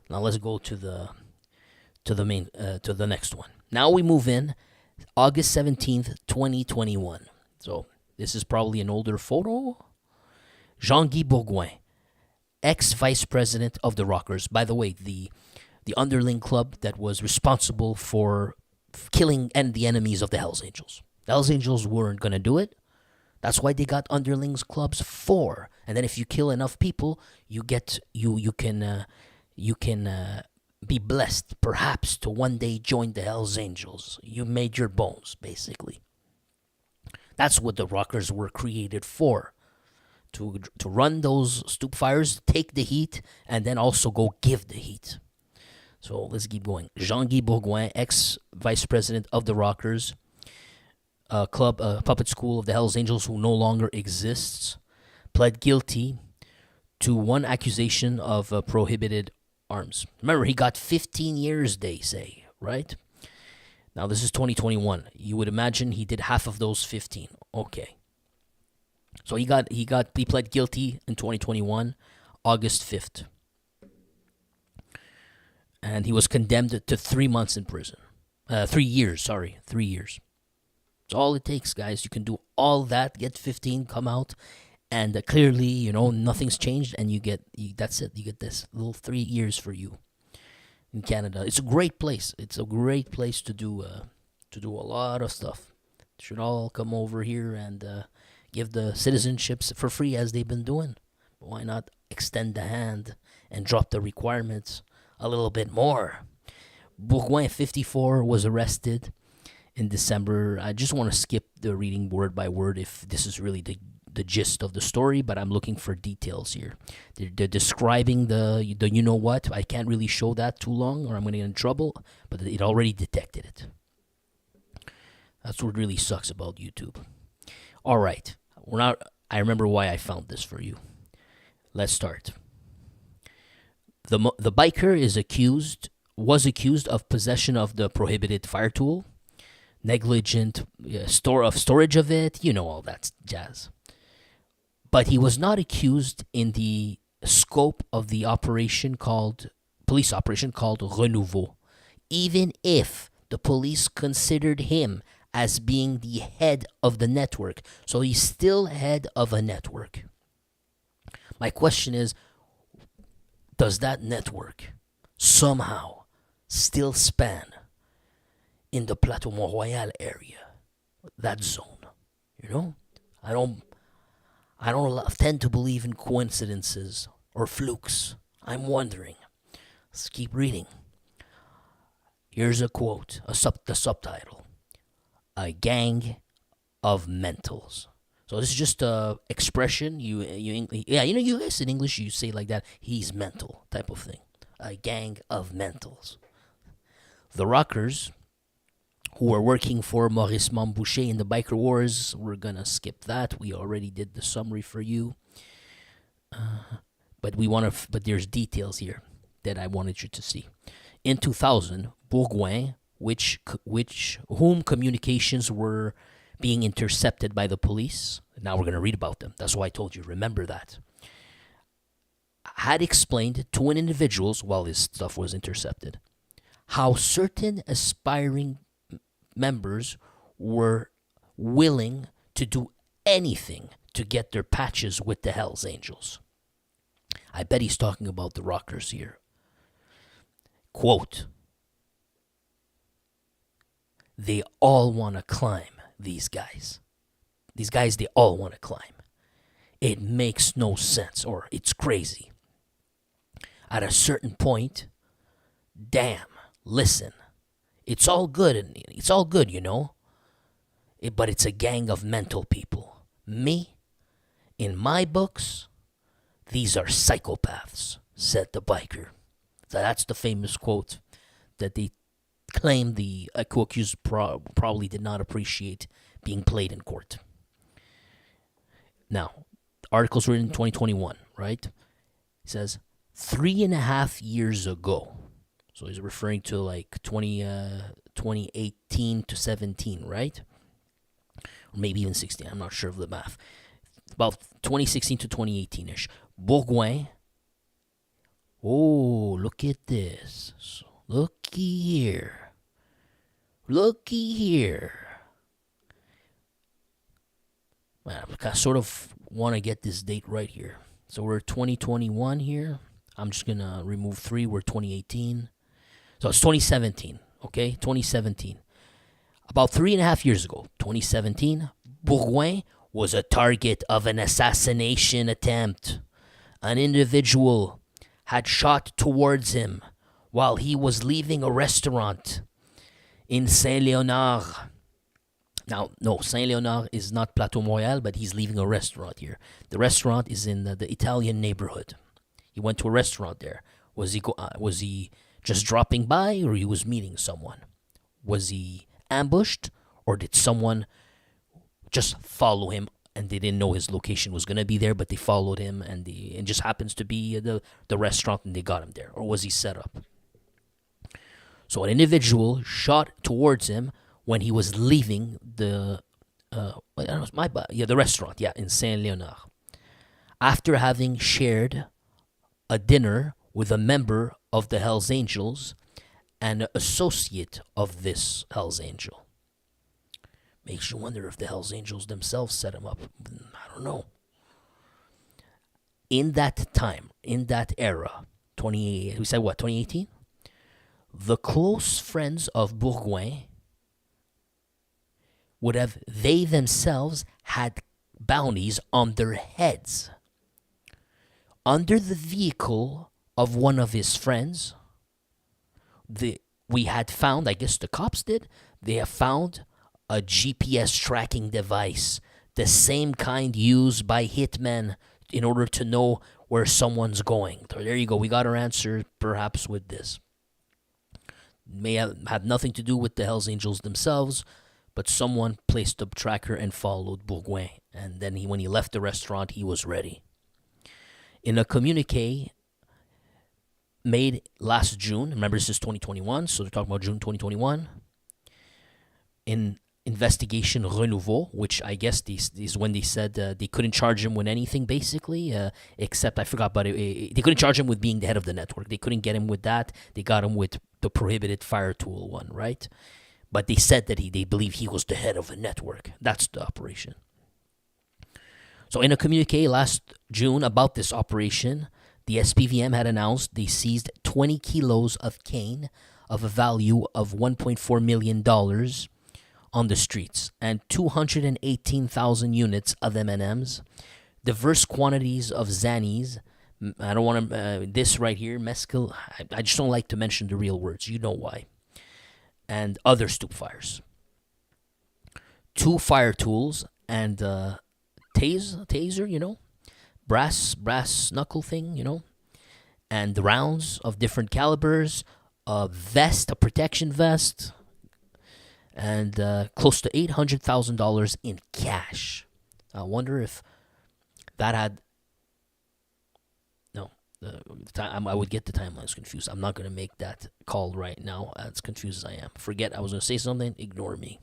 [SPEAKER 1] Now let's go to the next one. Now we move in August 17th, 2021. So this is probably an older photo. Jean-Guy Bourgouin, ex-vice president of the Rockers. By the way, the underling club that was responsible for killing the enemies of the Hells Angels. The Hells Angels weren't going to do it. That's why they got underlings clubs for. And then if you kill enough people, you can be blessed, perhaps, to one day join the Hells Angels. You made your bones, basically. That's what the Rockers were created for. To run those stoop fires, take the heat, and then also go give the heat. So let's keep going. Jean-Guy Bourgoin, ex-vice president of the Rockers, puppet school of the Hells Angels who no longer exists, pled guilty to one accusation of prohibited arms. Remember, he got 15 years, they say, right? Now, this is 2021. You would imagine he did half of those 15. Okay. So he pled guilty in 2021, August 5th. And he was condemned to 3 months in prison. 3 years, 3 years. It's all it takes, guys. You can do all that, get 15, come out, and clearly, nothing's changed, and that's it. You get this little 3 years for you in Canada. It's a great place. It's a great place to do a lot of stuff. Should all come over here and give the citizenships for free as they've been doing. But why not extend the hand and drop the requirements a little bit more? Bourgoin, 54, was arrested in December. I just want to skip the reading word by word if this is really the gist of the story, but I'm looking for details here. They're describing the you know what. I can't really show that too long or I'm going to get in trouble, but it already detected it. That's what really sucks about YouTube. All right. I remember why I found this for you. Let's start. The biker was accused of possession of the prohibited fire tool, negligent storage of it, all that jazz. But he was not accused in the scope of the police operation called Renouveau, even if the police considered him as being the head of the network. So he's still head of a network. My question is, does that network somehow still span in the Plateau Mont-Royal area, that zone? I don't tend to believe in coincidences or flukes. I'm wondering. Let's keep reading. Here's a quote, the subtitle. A gang of mentals. So this is just a expression. You guys in English, you say like that. He's mental type of thing. A gang of mentals. The Rockers, who were working for Maurice Montboucher in the Biker Wars, we're gonna skip that. We already did the summary for you. But there's details here that I wanted you to see. In 2000, Bourgouin, whom communications were being intercepted by the police. Now we're going to read about them. That's why I told you, remember that. Had explained to an individuals, while his stuff was intercepted, how certain aspiring members were willing to do anything to get their patches with the Hells Angels. I bet he's talking about the Rockers here. Quote, they all want to climb, these guys. These guys, they all want to climb. It makes no sense, or it's crazy. At a certain point, damn, listen, it's all good, but it's a gang of mental people. Me, in my books, these are psychopaths, said the biker. So that's the famous quote that they claim the co-accused probably did not appreciate being played in court. Now, the article's written in 2021, right? It says 3.5 years ago. So he's referring to like 2018 to 17, right? Or maybe even 16. I'm not sure of the math. About 2016 to 2018-ish. Bourgouin. Oh, look at this. So, looky here. Looky here. Man, I sort of want to get this date right here. So we're 2021 here. I'm just going to remove 3. We're 2018. So it's 2017, okay? 2017. About 3.5 years ago, 2017, Bourgoin was a target of an assassination attempt. An individual had shot towards him while he was leaving a restaurant in Saint-Léonard. Now, no, Saint-Léonard is not Plateau, Montréal, but he's leaving a restaurant here. The restaurant is in the Italian neighborhood. He went to a restaurant there. Was he just dropping by, or he was meeting someone? Was he ambushed, or did someone just follow him and they didn't know his location was going to be there, but they followed him and it just happens to be the restaurant and they got him there? Or was he set up? So an individual shot towards him when he was leaving the restaurant, in Saint-Léonard, after having shared a dinner with a member of the Hells Angels and an associate of this Hells Angel. Makes you wonder if the Hells Angels themselves set him up. I don't know. In that time, in that era, 2018? The close friends of Bourgoin would have, they themselves had bounties on their heads. Under the vehicle of one of his friends, we had found, I guess the cops did, they have found a GPS tracking device, the same kind used by hitmen in order to know where someone's going. So there you go. We got our answer, perhaps, with this. May have had nothing to do with the Hells Angels themselves, but someone placed a tracker and followed Bourgoin. And then when he left the restaurant, he was ready. In a communique made last June, remember this is 2021, so they're talking about June 2021, in Investigation Renouveau, which I guess is when they said they couldn't charge him with anything, basically, except, I forgot, but they couldn't charge him with being the head of the network. They couldn't get him with that. They got him with the prohibited fire tool one, right? But they said that they believe he was the head of a network. That's the operation. So in a communique last June about this operation, the SPVM had announced they seized 20 kilos of cane of a value of $1.4 million on the streets and 218,000 units of M&Ms, diverse quantities of Xannies. I don't want to, this right here, mescal, I just don't like to mention the real words. You know why. And other stoop fires. 2 fire tools and taser, brass knuckle thing, and rounds of different calibers, a vest, a protection vest, and close to $800,000 in cash. I wonder if that had... No, I would get the timelines confused. I'm not going to make that call right now, as confused as I am. Forget I was going to say something, ignore me.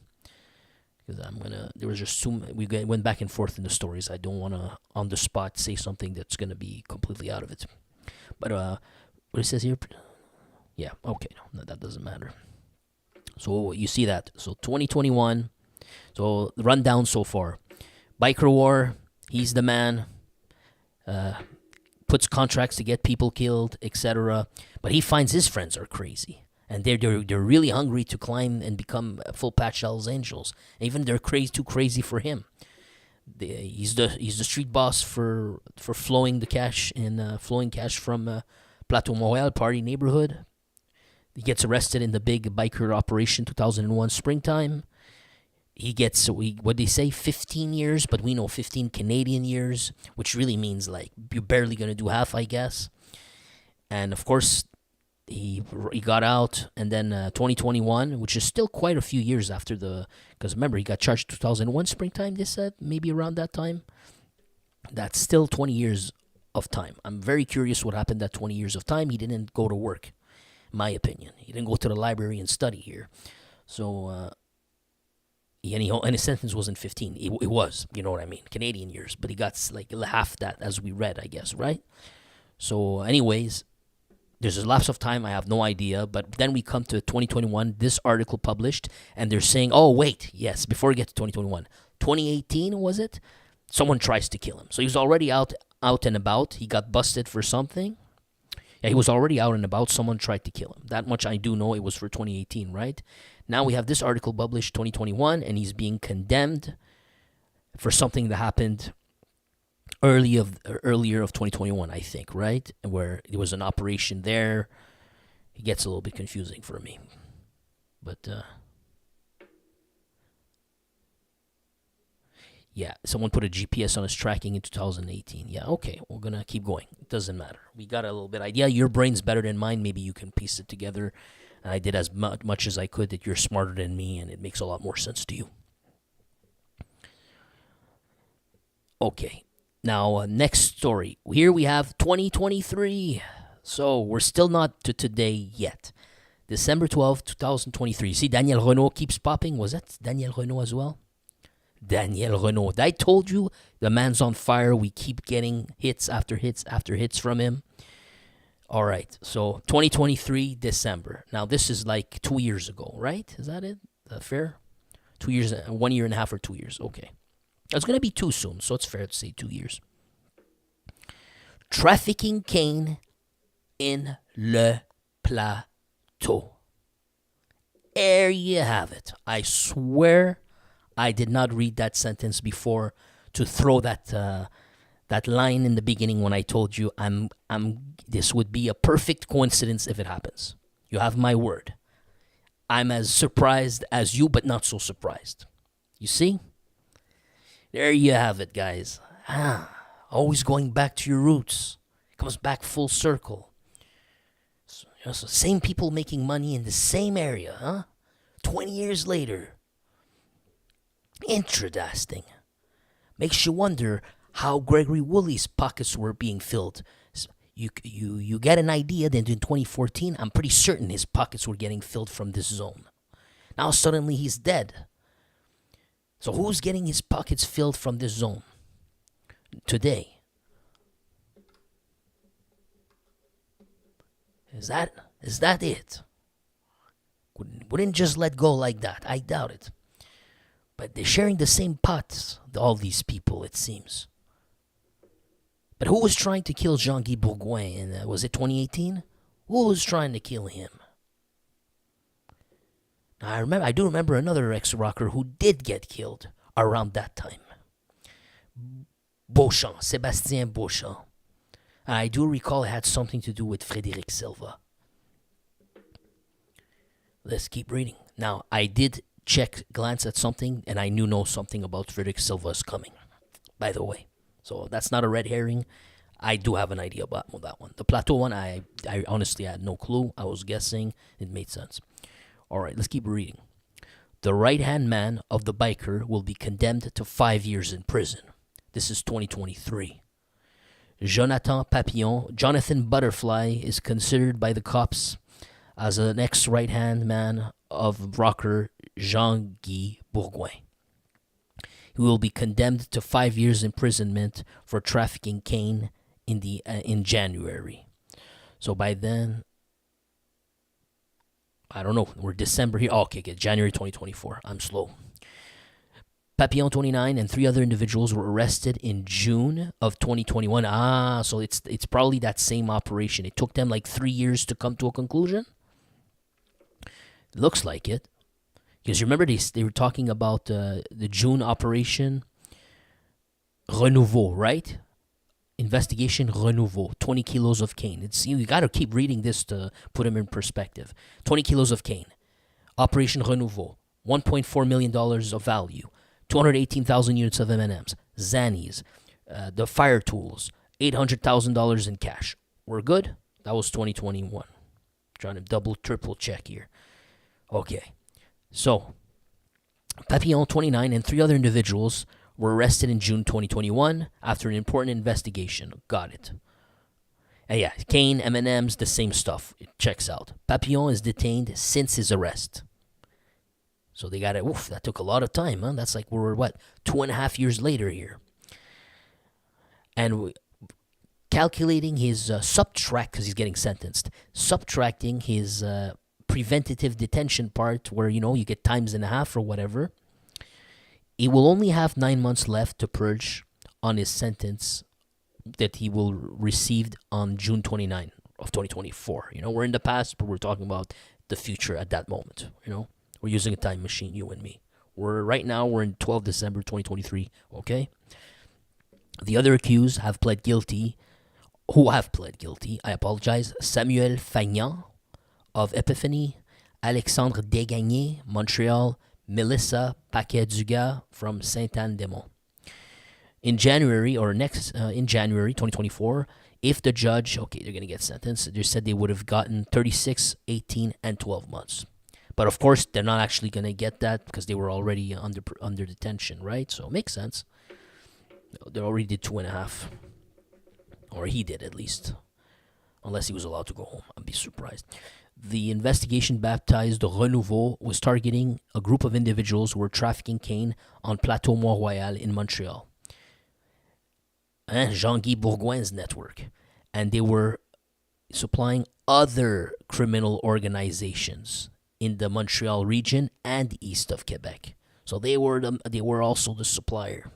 [SPEAKER 1] Because there was just we went back and forth in the stories. I don't want to, on the spot, say something that's going to be completely out of it. But what it says here... Yeah, okay, no, that doesn't matter. So you see that. So 2021. So the rundown so far. Biker war. He's the man. Puts contracts to get people killed, etc. But he finds his friends are crazy. And they're really hungry to climb and become full patch Hells Angels. Even they're too crazy for him. He's the street boss for flowing the cash flowing cash from Plateau, Montréal party neighborhood. He gets arrested in the big biker operation 2001 springtime. He gets, what they say, 15 years, but we know 15 Canadian years, which really means like you're barely going to do half, I guess. And of course, he got out, and then 2021, which is still quite a few years after because remember, he got charged 2001 springtime, they said, maybe around that time. That's still 20 years of time. I'm very curious what happened that 20 years of time. He didn't go to work, my opinion. He didn't go to the library and study here. So, and his sentence wasn't 15. It was, you know what I mean, Canadian years. But he got like half that, as we read, I guess, right? So, anyways, there's a lapse of time. I have no idea. But then we come to 2021, this article published, and they're saying, oh, wait, yes, before we get to 2021, 2018, was it? Someone tries to kill him. So he was already out and about. He got busted for something. Yeah, he was already out and about. Someone tried to kill him. That much I do know. It was for 2018, right? Now we have this article published 2021, and he's being condemned for something that happened earlier of 2021, I think, right? Where there was an operation there. It gets a little bit confusing for me. But, yeah, someone put a GPS on his tracking in 2018. Yeah, okay, we're going to keep going. It doesn't matter. We got a little bit idea. Your brain's better than mine. Maybe you can piece it together. And I did as much as I could. That you're smarter than me, and it makes a lot more sense to you. Okay, now next story. Here we have 2023. So we're still not to today yet. December 12th, 2023. See, Daniel Renault keeps popping. Was that Daniel Renault as well? Daniel Renault. I told you the man's on fire. We keep getting hits after hits after hits from him. All right. So 2023 December. Now this is like 2 years ago, right? Is that it? Fair? 2 years, 1 year and a half or 2 years. Okay. It's going to be too soon, so it's fair to say 2 years. Trafficking cane in Le Plateau. There you have it. I swear I did not read that sentence before to throw that line in the beginning when I told you this would be a perfect coincidence if it happens. You have my word. I'm as surprised as you, but not so surprised. You see? There you have it, guys. Always going back to your roots. It comes back full circle. So same people making money in the same area, huh? 20 years later. Interesting. Makes you wonder how Gregory Woolley's pockets were being filled. You get an idea that in 2014, I'm pretty certain his pockets were getting filled from this zone. Now suddenly he's dead. So who's getting his pockets filled from this zone today? Is that it? Wouldn't just let go like that. I doubt it. But they're sharing the same pots, all these people, it seems. But who was trying to kill Jean-Guy Bourgouin? Was it 2018? Who was trying to kill him? Now, I do remember another ex-rocker who did get killed around that time. Beauchamp, Sébastien Beauchamp. I do recall it had something to do with Frédéric Silva. Let's keep reading. Now, I did glance at something, and I know something about Frédéric Silva's coming, by the way. So that's not a red herring. I do have an idea about that one. The Plateau one, I honestly had no clue. I was guessing. It made sense. All right, let's keep reading. The right-hand man of the biker will be condemned to 5 years in prison. This is 2023. Jonathan Butterfly is considered by the cops as an ex-right-hand man of rocker Jean-Guy Bourgoin. He will be condemned to 5 years imprisonment for trafficking cane in January. So by then, I don't know. We're December here. Oh, okay, January 2024. I'm slow. Papillon 29 and 3 other individuals were arrested in June of 2021. So it's probably that same operation. It took them like 3 years to come to a conclusion. Looks like it. Because you remember they were talking about the June operation Renouveau, right? Investigation Renouveau, 20 kilos of cane. You got to keep reading this to put them in perspective. 20 kilos of cane. Operation Renouveau, $1.4 million of value. 218,000 units of M&Ms. Xannies. The fire tools. $800,000 in cash. We're good? That was 2021. Trying to double, triple check here. Okay. So, Papillon, 29, and 3 other individuals were arrested in June 2021 after an important investigation. Got it. And yeah, Kane, M&M's, the same stuff. It checks out. Papillon is detained since his arrest. So they got it. Oof, that took a lot of time, huh? That's like we're, 2.5 years later here. And calculating his subtract, because he's getting sentenced, subtracting his preventative detention part where, you get times and a half or whatever, he will only have 9 months left to purge on his sentence that he will receive on June 29 of 2024. We're in the past, but we're talking about the future at that moment. We're using a time machine, you and me. Right now we're in 12 December 2023, okay? The other accused who have pled guilty, I apologize, Samuel Fagnan of Epiphany, Alexandre Desgagnés, Montreal, Melissa Paquet-Dugas from Sainte-Anne-des-Monts. In January 2024, if the judge, they're going to get sentenced, they said they would have gotten 36, 18, and 12 months. But of course, they're not actually going to get that because they were already under detention, right? So it makes sense. They already did 2.5. Or he did, at least. Unless he was allowed to go home. I'd be surprised. The investigation, baptized Renouveau, was targeting a group of individuals who were trafficking cane on Plateau Mont-Royal in Montreal. Jean-Guy Bourgoin's network. And they were supplying other criminal organizations in the Montreal region and east of Quebec. So they were also the supplier.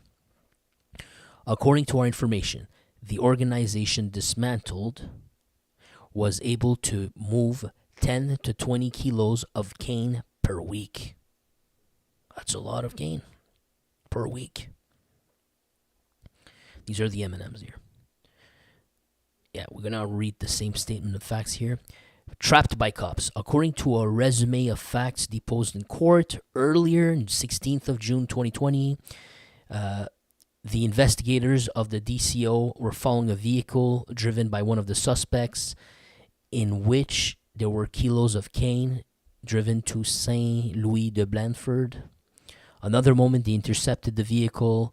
[SPEAKER 1] According to our information, the organization dismantled was able to move 10 to 20 kilos of cane per week. That's a lot of cane per week. These are the M&Ms here. Yeah, we're going to read the same statement of facts here. Trapped by cops. According to a resume of facts deposed in court earlier, 16th of June 2020, the investigators of the DCO were following a vehicle driven by one of the suspects in which there were kilos of cane driven to Saint Louis de Blandford. Another moment, they intercepted the vehicle.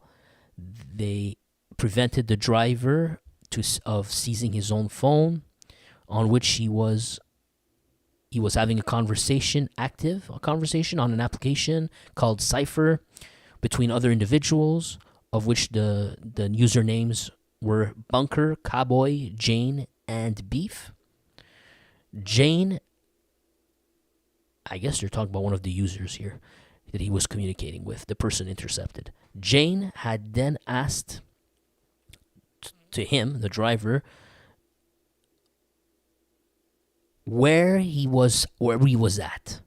[SPEAKER 1] They prevented the driver of seizing his own phone, on which he was having a conversation on an application called Cypher between other individuals, of which the usernames were Bunker, Cowboy, Jane, and Beef. Jane, I guess they're talking about one of the users here that he was communicating with, the person intercepted. Jane had then asked to him, the driver, where he was at.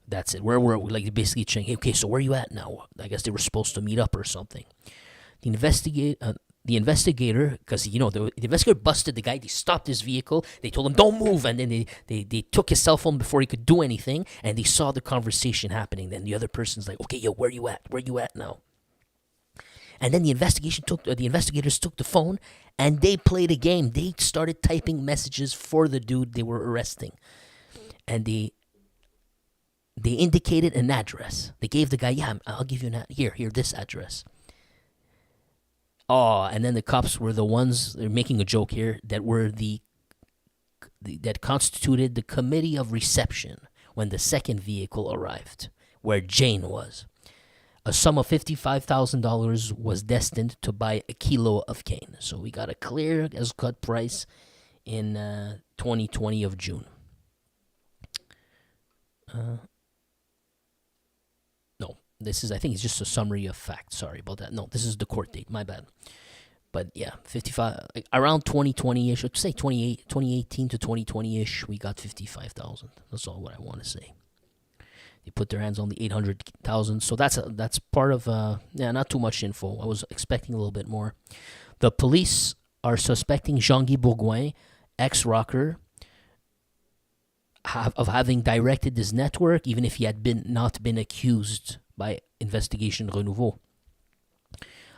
[SPEAKER 1] That's it. Where were we? Like basically saying, okay, so where are you at now? I guess they were supposed to meet up or something. The investigator, because the investigator busted the guy. They stopped his vehicle. They told him don't move, and then they took his cell phone before he could do anything. And they saw the conversation happening. Then the other person's like, okay, yo, where you at? Where you at now? And then the investigators took the phone and they played a game. They started typing messages for the dude they were arresting, and they indicated an address. They gave the guy, I'll give you here, this address. Oh, and then the cops were the ones, they're making a joke here, that were that constituted the committee of reception when the second vehicle arrived, where Jane was. A sum of $55,000 was destined to buy a kilo of cane. So we got a clear as cut price in 2020 of June. No, I think it's just a summary of facts. Sorry about that. No, this is the court date. My bad. But yeah, 55, around 2020-ish, let's say 2018 to 2020-ish, we got 55,000. That's all what I want to say. They put their hands on the 800,000. So that's part of, not too much info. I was expecting a little bit more. The police are suspecting Jean-Guy Bourgoin, ex-rocker, of having directed this network, even if he had not been accused by Investigation Renouveau.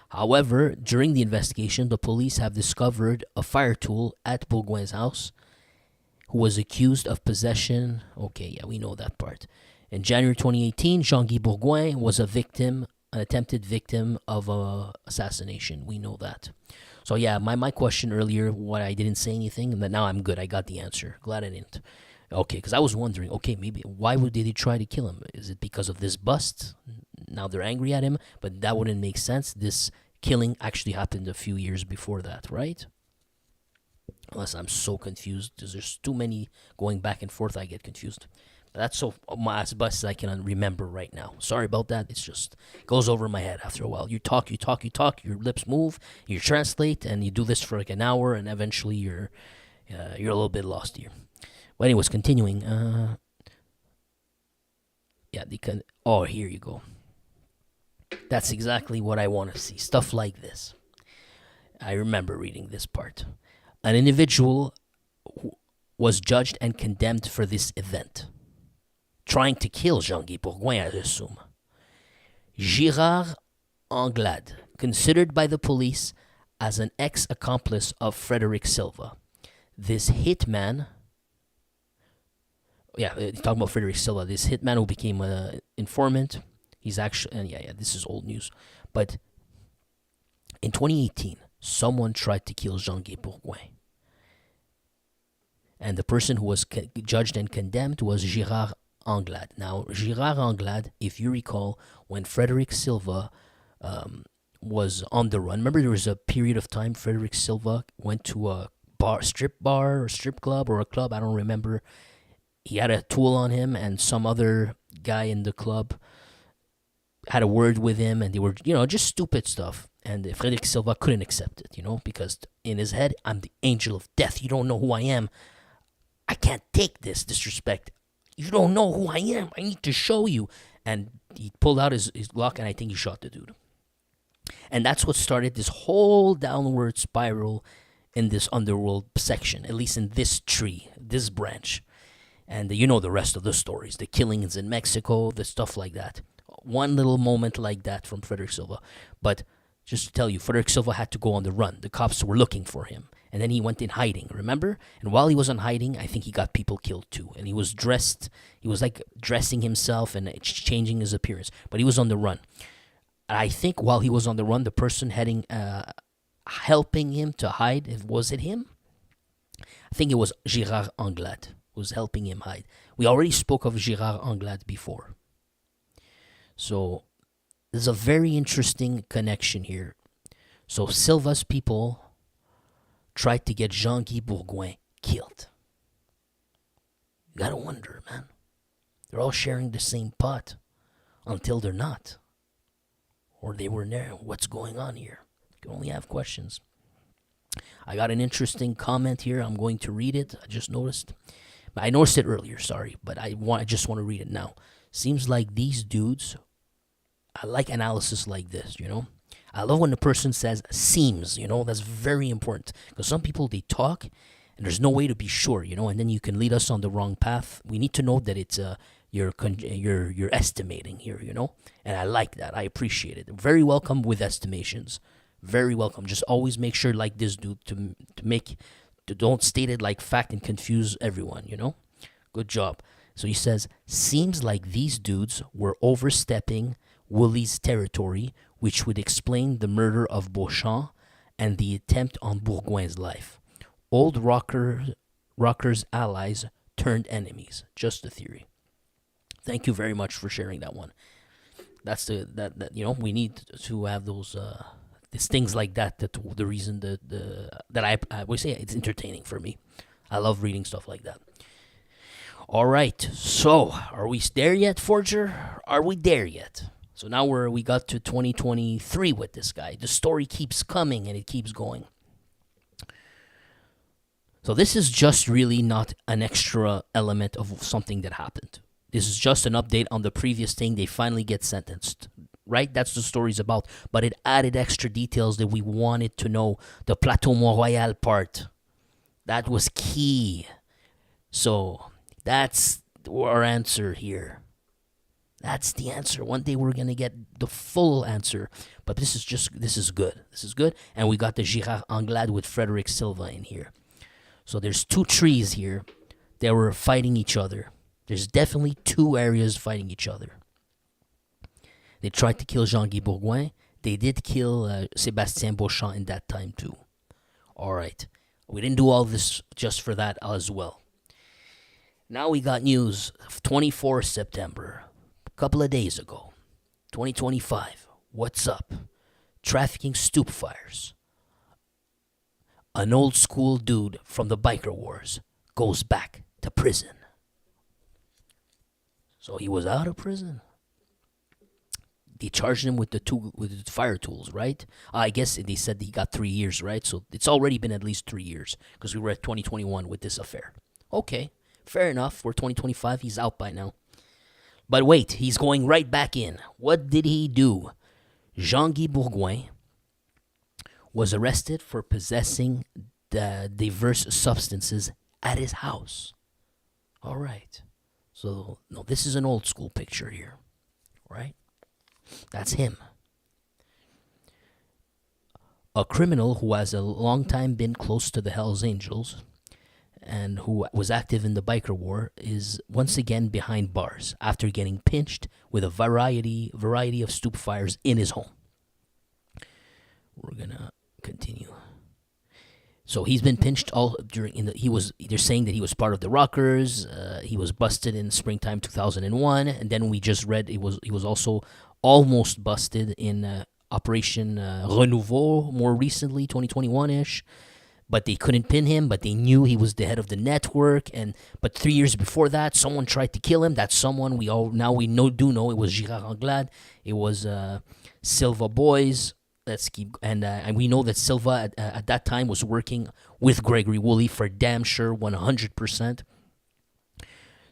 [SPEAKER 1] However, during the investigation, the police have discovered a fire tool at Bourgoin's house, who was accused of possession. Okay, yeah, we know that part. In January 2018, Jean-Guy Bourgoin was an attempted victim of assassination. We know that. So yeah, my question earlier, what I didn't say anything, and now I'm good. I got the answer. Glad I didn't. Okay, because I was wondering, okay, maybe why did they try to kill him? Is it because of this bust? Now they're angry at him, but that wouldn't make sense. This killing actually happened a few years before that, right? Unless I'm so confused, because there's too many going back and forth, I get confused. But that's as best as I can remember right now. Sorry about that. It's just goes over my head after a while. You talk, your lips move, you translate, and you do this for like an hour, and eventually you're a little bit lost here. But anyways, continuing. Yeah, here you go. That's exactly what I want to see. Stuff like this. I remember reading this part. An individual was judged and condemned for this event. Trying to kill Jean-Guy Bourgoin, I assume. Girard Anglade, considered by the police as an ex-accomplice of Frederick Silva. This hitman... Yeah, talking about Frederick Silva. This hitman who became an informant. He's actually... And yeah, this is old news. But in 2018, someone tried to kill Jean-Guy Bourgoin. And the person who was judged and condemned was Girard Anglade. Now, Girard Anglade, if you recall, when Frederick Silva was on the run, remember there was a period of time Frederick Silva went to a strip bar or strip club or a club, I don't remember. He had a tool on him, and some other guy in the club had a word with him, and they were, just stupid stuff. And Frederick Silva couldn't accept it, because in his head, I'm the angel of death. You don't know who I am. I can't take this disrespect. You don't know who I am. I need to show you. And he pulled out his Glock, and I think he shot the dude. And that's what started this whole downward spiral in this underworld section, at least in this tree, this branch. And you know the rest of the stories, the killings in Mexico, the stuff like that. One little moment like that from Frederick Silva. But just to tell you, Frederick Silva had to go on the run. The cops were looking for him. And then he went in hiding, remember? And while he was in hiding, I think he got people killed too. And he was like dressing himself and changing his appearance. But he was on the run. I think while he was on the run, the person helping him to hide, was it him? I think it was Girard Anglade who was helping him hide. We already spoke of Girard Anglade before. So there's a very interesting connection here. So Silva's people tried to get Jean-Guy Bourgoin killed. You gotta wonder, man. They're all sharing the same pot until they're not. Or they were there. What's going on here? You can only have questions. I got an interesting comment here. I'm going to read it. I just noticed. I noticed it earlier, sorry, but I just want to read it now. Seems like these dudes, I like analysis like this, I love when the person says seems, that's very important. Because some people, they talk and there's no way to be sure, and then you can lead us on the wrong path. We need to know that it's you're estimating here, and I like that. I appreciate it. Very welcome with estimations. Very welcome. Just always make sure, like this dude, to don't state it like fact and confuse everyone, Good job. So he says, seems like these dudes were overstepping Woolley's territory, which would explain the murder of Beauchamp and the attempt on Bourgoin's life. Old Rocker's allies turned enemies. Just a theory. Thank you very much for sharing that one. That's that we need to have those these things like that. That the reason that I would say it's entertaining for me. I love reading stuff like that. All right, so are we there yet, Forger? Are we there yet? So now we got to 2023 with this guy. The story keeps coming and it keeps going. So this is just really not an extra element of something that happened. This is just an update on the previous thing. They finally get sentenced, right? That's the story's about. But it added extra details that we wanted to know. The Plateau Mont-Royal part. That was key. So that's our answer here. That's the answer. One day we're going to get the full answer. But this is good. This is good. And we got the Girard Anglade with Frederick Silva in here. So there's two trees here. They were fighting each other. There's definitely two areas fighting each other. They tried to kill Jean-Guy Bourgoin. They did kill Sébastien Beauchamp in that time too. All right. We didn't do all this just for that as well. Now we got news of 24 September, a couple of days ago, 2025. What's up? Trafficking stupefires. An old school dude from the biker wars goes back to prison. So he was out of prison. They charged him with the fire tools, right? I guess they said he got 3 years, right? So it's already been at least 3 years because we were at 2021 with this affair. Okay, fair enough. We're 2025. He's out by now. But wait, he's going right back in. What did he do? Jean-Guy Bourgoin was arrested for possessing the diverse substances at his house. All right. So, no, this is an old school picture here, right? That's him. A criminal who has a long time been close to the Hells Angels and who was active in the biker war is once again behind bars after getting pinched with a variety of stupefires in his home. We're gonna continue. So he's been pinched all during. They're saying that he was part of the Rockers. He was busted in springtime 2001, and then we just read he was also almost busted in Operation Renouveau more recently, 2021-ish. But they couldn't pin him. But they knew he was the head of the network. But 3 years before that, someone tried to kill him. That someone we know it was Girard Anglade. It was Silva Boys. Let's keep and we know that Silva at that time was working with Gregory Woolley for damn sure 100%.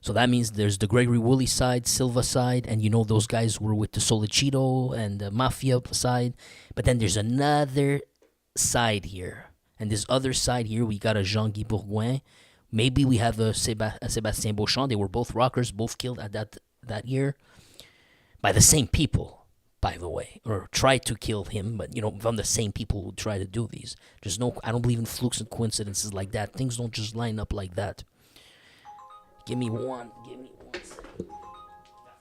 [SPEAKER 1] So that means there's the Gregory Woolley side, Silva side, and those guys were with the Solicito and the Mafia side. But then there's another side here, and this other side here we got a Jean-Guy Bourgoin. Maybe we have a Sébastien Beauchamp. They were both rockers, both killed at that year by the same people. By the way, or tried to kill him, but from the same people who try to do these. I don't believe in flukes and coincidences like that. Things don't just line up like that. Give me one second. I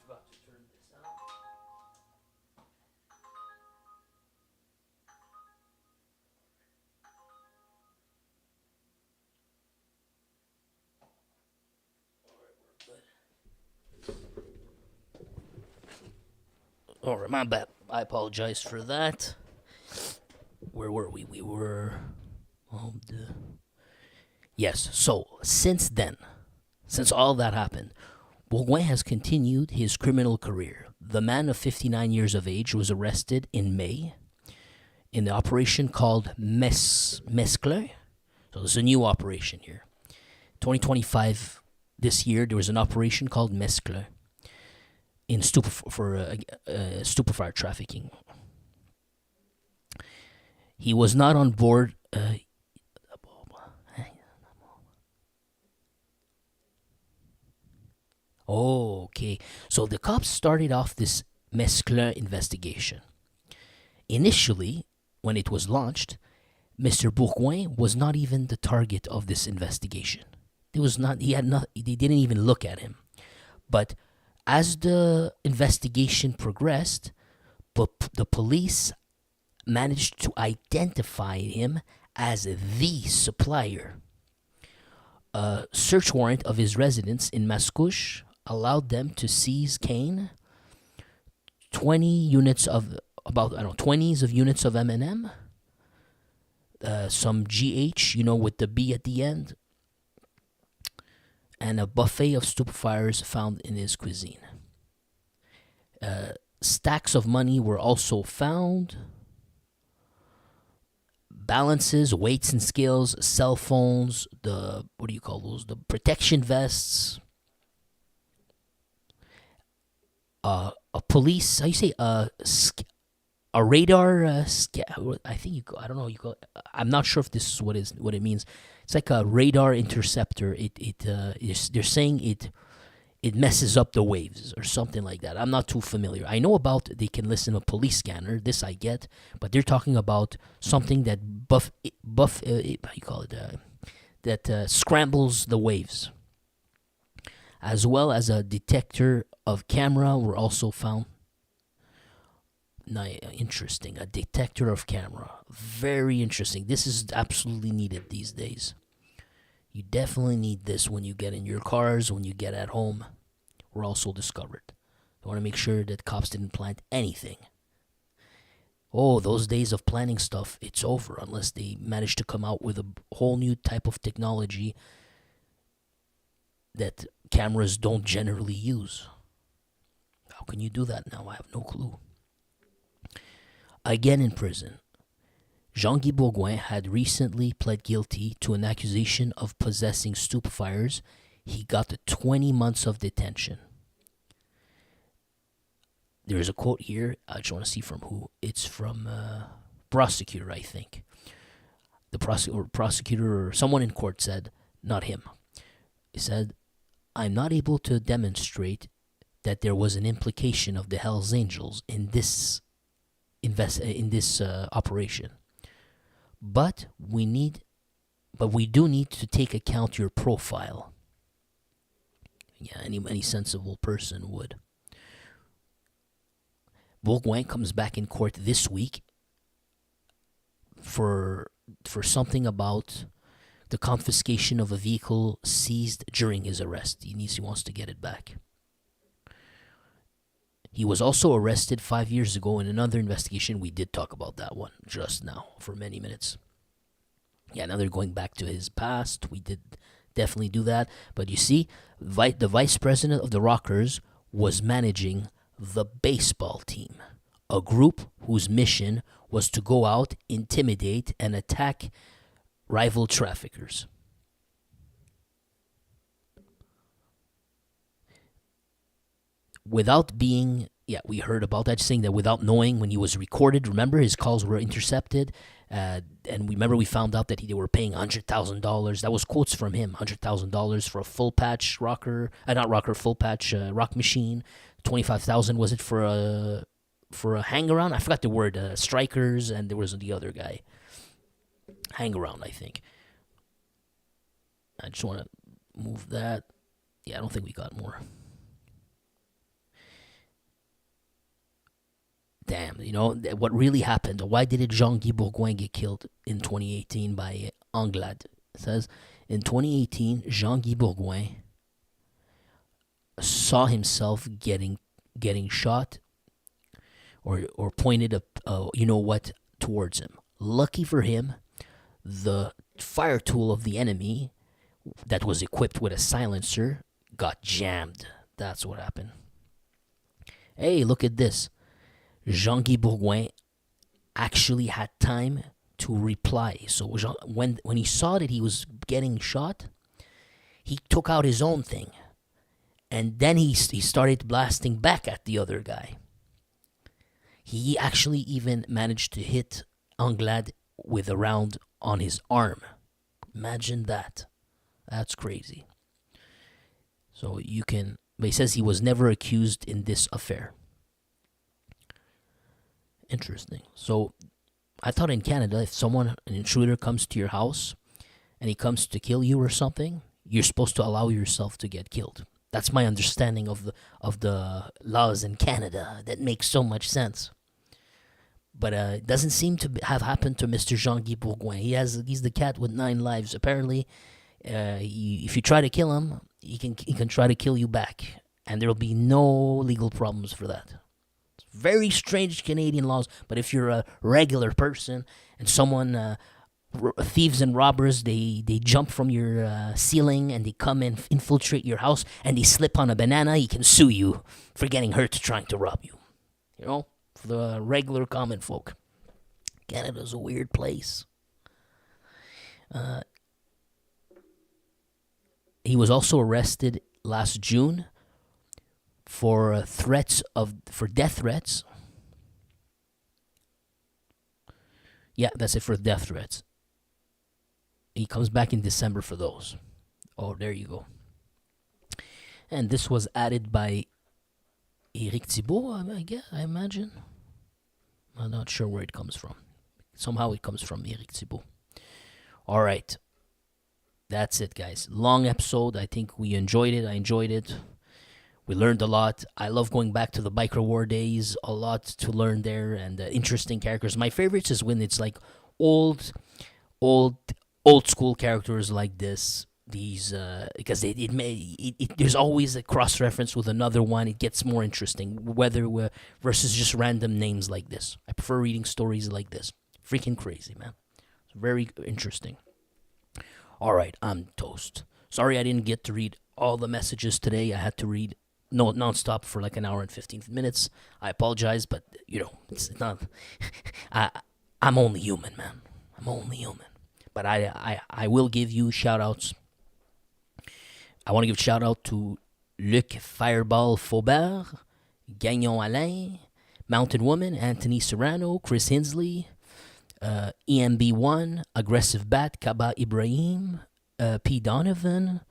[SPEAKER 1] forgot to turn this out. Alright, my bad. I apologize for that. Where were we? We were... Yes, so since all that happened, Bourgoin has continued his criminal career. The man of 59 years of age was arrested in May in the operation called Mesclun. So there's a new operation here. 2025, this year, there was an operation called Mesclun in stupefy trafficking. He was not on board. Okay, so the cops started off this Mesclun investigation. Initially, when it was launched, Mr. Bourgouin was not even the target of this investigation. They didn't even look at him. But as the investigation progressed, the police managed to identify him as the supplier. A search warrant of his residence in Mascouche allowed them to seize cane, 20s of units of M&M, some GH, with the B at the end, and a buffet of stupefyers found in his cuisine. Stacks of money were also found. Balances, weights and scales, cell phones, the protection vests. A police, how you say, a radar, I think I don't know, I'm not sure if this is what it means. It's like a radar interceptor. They're saying it messes up the waves or something like that. I'm not too familiar. I know about they can listen to a police scanner. This I get, but they're talking about something that scrambles the waves. as well as a detector of camera were also found. Interesting. A detector of camera. Very interesting. This is absolutely needed these days. You definitely need this when you get in your cars, when you get at home. Were also discovered. You want to make sure that cops didn't plant anything. Oh, those days of planning stuff, it's over unless they manage to come out with a whole new type of technology that cameras don't generally use. How can you do that now? I have no clue. Again in prison, Jean-Guy Bourgoin had recently pled guilty to an accusation of possessing stupefyers. He got 20 months of detention. There's a quote here. I just want to see from who. It's from prosecutor, I think. The prosecutor or someone in court said, not him. He said, I'm not able to demonstrate that there was an implication of the Hells Angels in this operation. But we do need to take account your profile. Yeah, any sensible person would. Bourgouin comes back in court this week for something about the confiscation of a vehicle seized during his arrest. He wants to get it back. He was also arrested 5 years ago in another investigation. We did talk about that one just now for many minutes. Yeah, now they're going back to his past. We did definitely do that. But you see, the vice president of the Rockers was managing the baseball team, a group whose mission was to go out, intimidate, and attack rival traffickers. Without being, we heard about that, saying that without knowing when he was recorded. Remember, his calls were intercepted, and we found out that they were paying $100,000. That was quotes from him, $100,000 for a full patch rock machine. 25,000 was it for a hang around? I forgot the word. Strikers, and there was the other guy. Hang around, I think. I just want to move that. Yeah, I don't think we got more. Damn, what really happened? Why did Jean-Guy Bourgoin get killed in 2018 by Anglade? It says, in 2018, Jean-Guy Bourgoin saw himself getting shot or pointed towards him. Lucky for him, the fire tool of the enemy that was equipped with a silencer got jammed. That's what happened. Hey, look at this. Jean-Guy Bourgoin actually had time to reply. So when he saw that he was getting shot, he took out his own thing. And then he started blasting back at the other guy. He actually even managed to hit Anglade with a round on his arm. Imagine that. That's crazy. So but he says he was never accused in this affair. Interesting. So I thought in Canada, if an intruder comes to your house and he comes to kill you or something, you're supposed to allow yourself to get killed. That's my understanding of the laws in Canada. That makes so much sense. But it doesn't seem to have happened to Mr. Jean-Guy Bourgoin. He's the cat with 9 lives. Apparently, if you try to kill him, he can try to kill you back, and there will be no legal problems for that. It's very strange Canadian laws. But if you're a regular person and someone, thieves and robbers, they jump from your ceiling and they come and infiltrate your house and they slip on a banana, he can sue you for getting hurt trying to rob you. For the regular common folk. Canada's a weird place. He was also arrested last June for death threats. Yeah, that's it, for death threats. He comes back in December for those. Oh, there you go. And this was added by Eric Thibault, I imagine. I'm not sure where it comes from. Somehow it comes from Eric Thibault. All right. That's it, guys. Long episode. I think we enjoyed it. I enjoyed it. We learned a lot. I love going back to the biker war days. A lot to learn there, and interesting characters. My favorites is when it's like old, old, old school characters like this. These because there's always a cross reference with another one. It gets more interesting. Whether versus just random names like this. I prefer reading stories like this. Freaking crazy, man. It's very interesting. All right, I'm toast. Sorry I didn't get to read all the messages today. I had to read nonstop for like an hour and 15 minutes. I apologize, but it's not. I'm only human, man. I'm only human. But I will give you shout outs. I want to give a shout out to Luc Fireball Faubert, Gagnon Alain, Mountain Woman, Anthony Serrano, Chris Hinsley, EMB1, Aggressive Bat, Kaba Ibrahim, P. Donovan,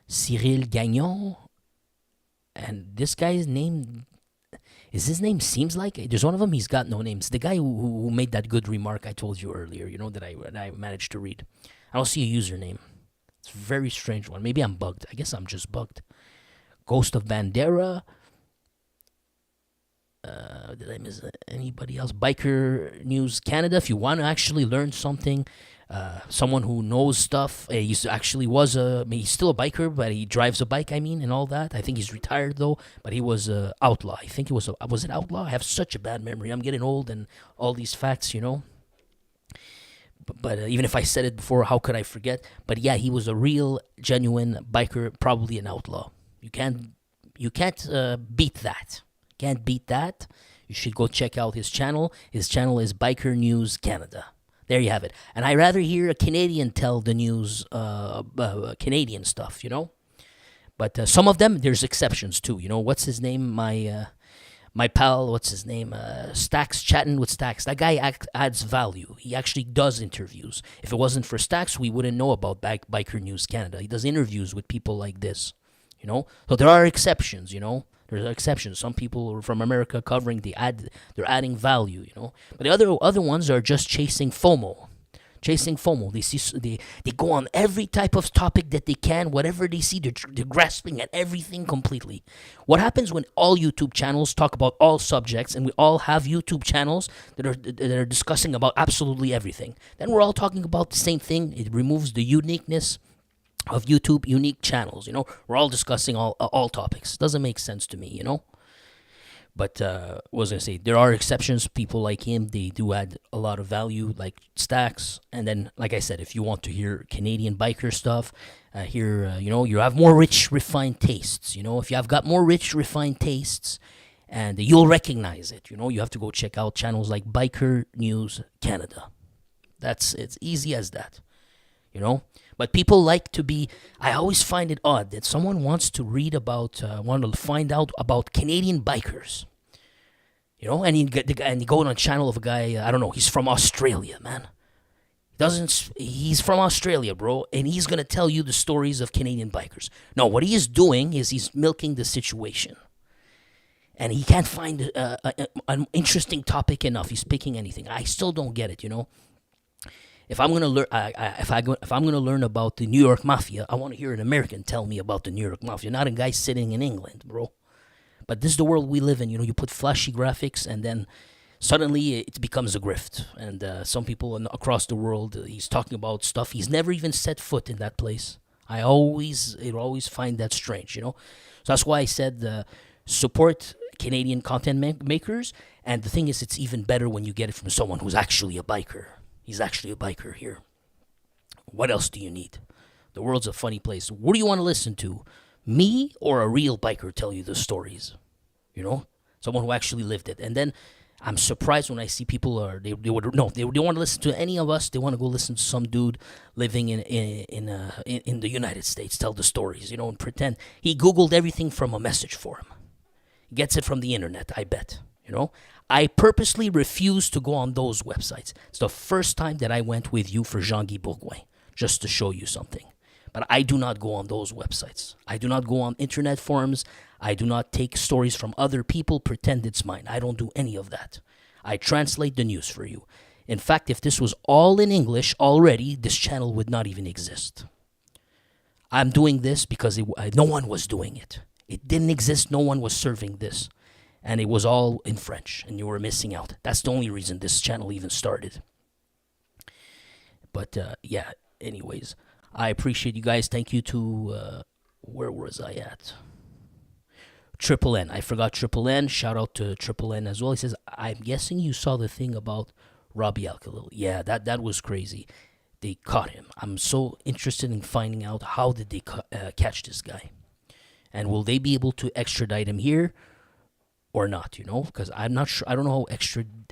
[SPEAKER 1] Cyril Gagnon, and this guy's name, is his name seems like, there's one of them, he's got no names. The guy who made that good remark I told you earlier, that I managed to read. I don't see a username. It's a very strange one. Maybe I'm bugged. I guess I'm just bugged. Ghost of Bandera. Did I miss anybody else? Biker News Canada. If you want to actually learn something, someone who knows stuff. He's still a biker, but he drives a bike. And all that. I think he's retired though. But he was outlaw. I think was it outlaw? I have such a bad memory. I'm getting old, and all these facts, But even if I said it before, how could I forget? But yeah, he was a real, genuine biker, probably an outlaw. You can't beat that. Can't beat that. You should go check out his channel. His channel is Biker News Canada. There you have it. And I rather hear a Canadian tell the news, Canadian stuff, But some of them, there's exceptions too. What's his name? My pal, what's his name? Stax, chatting with Stax. That guy adds value. He actually does interviews. If it wasn't for Stax, we wouldn't know about Biker News Canada. He does interviews with people like this, So there are exceptions, There's exceptions. Some people from America covering, they're adding value, But the other ones are just chasing FOMO. They go on every type of topic that they can, whatever they see, they're grasping at everything completely. What happens when all YouTube channels talk about all subjects, and we all have YouTube channels that are discussing about absolutely everything? Then we're all talking about the same thing. It removes the uniqueness of YouTube, unique channels. We're all discussing all topics. Doesn't make sense to me. But what was I going to say? There are exceptions. People like him, they do add a lot of value, like Stacks. And then, like I said, if you want to hear Canadian biker stuff, you have more rich, refined tastes. If you have got more rich, refined tastes, and you'll recognize it. You have to go check out channels like Biker News Canada. It's easy as that. But people like to be. I always find it odd that someone wants to read about, want to find out about Canadian bikers. And you go on a channel of a guy. I don't know. He's from Australia, man. He's from Australia, bro, and he's gonna tell you the stories of Canadian bikers. No, what he is doing is he's milking the situation, and he can't find an interesting topic enough. He's picking anything. I still don't get it. If I'm gonna learn, if I'm gonna learn about the New York Mafia, I want to hear an American tell me about the New York Mafia, not a guy sitting in England, bro. But this is the world we live in. You put flashy graphics, and then suddenly it becomes a grift. And some people across the world, he's talking about stuff he's never even set foot in that place. I always find that strange. So that's why I said support Canadian content makers. And the thing is, it's even better when you get it from someone who's actually a biker. He's actually a biker here. What else do you need? The world's a funny place. What do you want to listen to? Me or a real biker tell you the stories? Someone who actually lived it. And then I'm surprised when I see people they don't want to listen to any of us. They want to go listen to some dude living in the United States tell the stories, and pretend he Googled everything from a message forum. He gets it from the internet, I bet. I purposely refuse to go on those websites. It's the first time that I went with you for Jean-Guy Bourgoin, just to show you something. But I do not go on those websites. I do not go on internet forums. I do not take stories from other people, pretend it's mine. I don't do any of that. I translate the news for you. In fact, if this was all in English already, this channel would not even exist. I'm doing this because no one was doing it. It didn't exist. No one was serving this. And it was all in French, and you were missing out. That's the only reason this channel even started. But yeah, anyways, I appreciate you guys. Thank you to, where was I at? Triple N. I forgot Triple N. Shout out to Triple N as well. He says, I'm guessing you saw the thing about Robbie Alcalil. Yeah, that was crazy. They caught him. I'm so interested in finding out how did they catch this guy. And will they be able to extradite him here or not, Because I'm not sure. I don't know how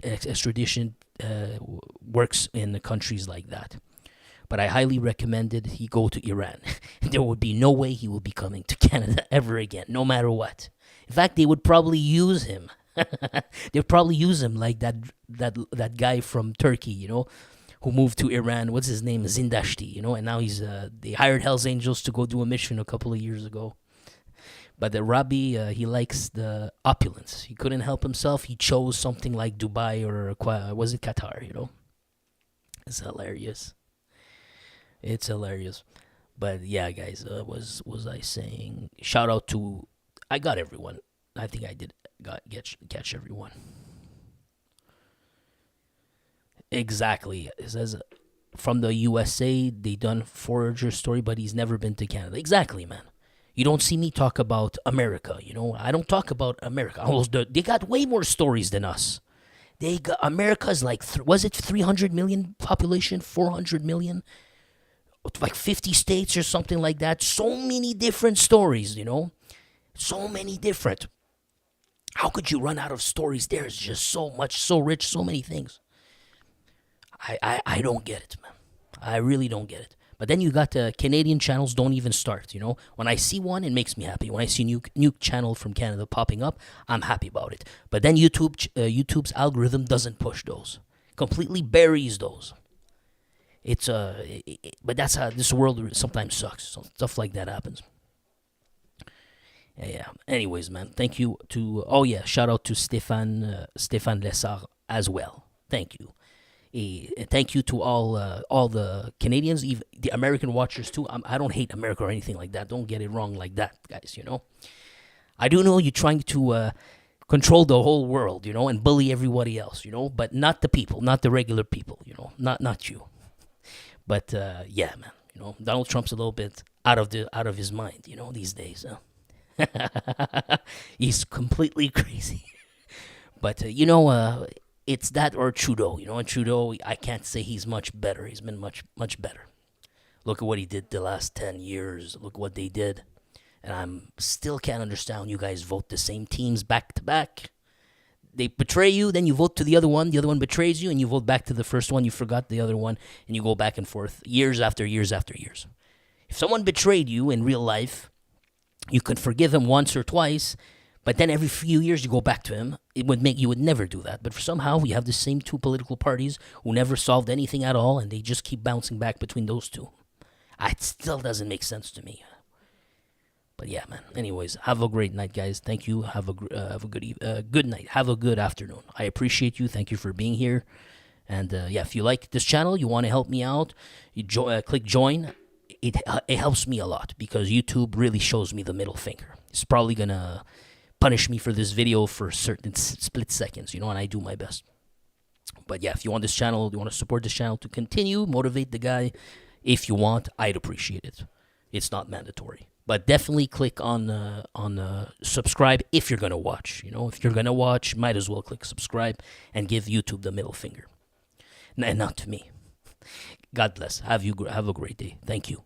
[SPEAKER 1] extradition works in countries like that. But I highly recommended he go to Iran. There would be no way he will be coming to Canada ever again, no matter what. In fact, they would probably use him. They'd probably use him like that guy from Turkey, who moved to Iran. What's his name? Zindashti, and now they hired Hells Angels to go do a mission a couple of years ago. But the Rabbi, he likes the opulence. He couldn't help himself. He chose something like Dubai or was it Qatar, It's hilarious. It's hilarious. But yeah, guys, was I saying? Shout out to, I got everyone. I think I did catch everyone. Exactly. It says from the USA, they done Forager story, but he's never been to Canada. Exactly, man. You don't see me talk about America, I don't talk about America. They got way more stories than us. America's like, was it 300 million population, 400 million? Like 50 states or something like that. So many different stories, So many different. How could you run out of stories? There's just so much, so rich, so many things. I don't get it, man. I really don't get it. But then you got Canadian channels don't even start, When I see one, it makes me happy. When I see new channel from Canada popping up, I'm happy about it. But then YouTube's algorithm doesn't push those. Completely buries those. It's but that's how this world sometimes sucks. So stuff like that happens. Yeah. Anyways, man, thank you to. Oh yeah, shout out to Stéphane Lessard as well. Thank you. Thank you to all the Canadians, even the American watchers too. I don't hate America or anything like that. Don't get it wrong like that, guys. I do know you're trying to control the whole world, and bully everybody else, but not the people, not the regular people, not you. But yeah, man, Donald Trump's a little bit out of his mind, these days. He's completely crazy. But it's that or Trudeau, and Trudeau, I can't say he's much better. He's been much better. Look at what he did the last 10 years. Look what they did. And I'm still can't understand you guys vote the same teams back to back. They betray you, then you vote to the other one betrays you, and you vote back to the first one, you forgot the other one, and you go back and forth years after years after years. If someone betrayed you in real life, you could forgive him once or twice, but then every few years you go back to him. You would never do that. But somehow we have the same two political parties who never solved anything at all, and they just keep bouncing back between those two. It still doesn't make sense to me. But yeah, man. Anyways, have a great night, guys. Thank you. Have a good night. Have a good afternoon. I appreciate you. Thank you for being here. And yeah, if you like this channel, you want to help me out, you click join. It helps me a lot because YouTube really shows me the middle finger. It's probably gonna punish me for this video for certain split seconds, and I do my best. But yeah, if you want this channel, you want to support this channel to continue, motivate the guy. If you want, I'd appreciate it. It's not mandatory. But definitely click on subscribe if you're going to watch. If you're going to watch, might as well click subscribe and give YouTube the middle finger. And not to me. God bless. Have a great day. Thank you.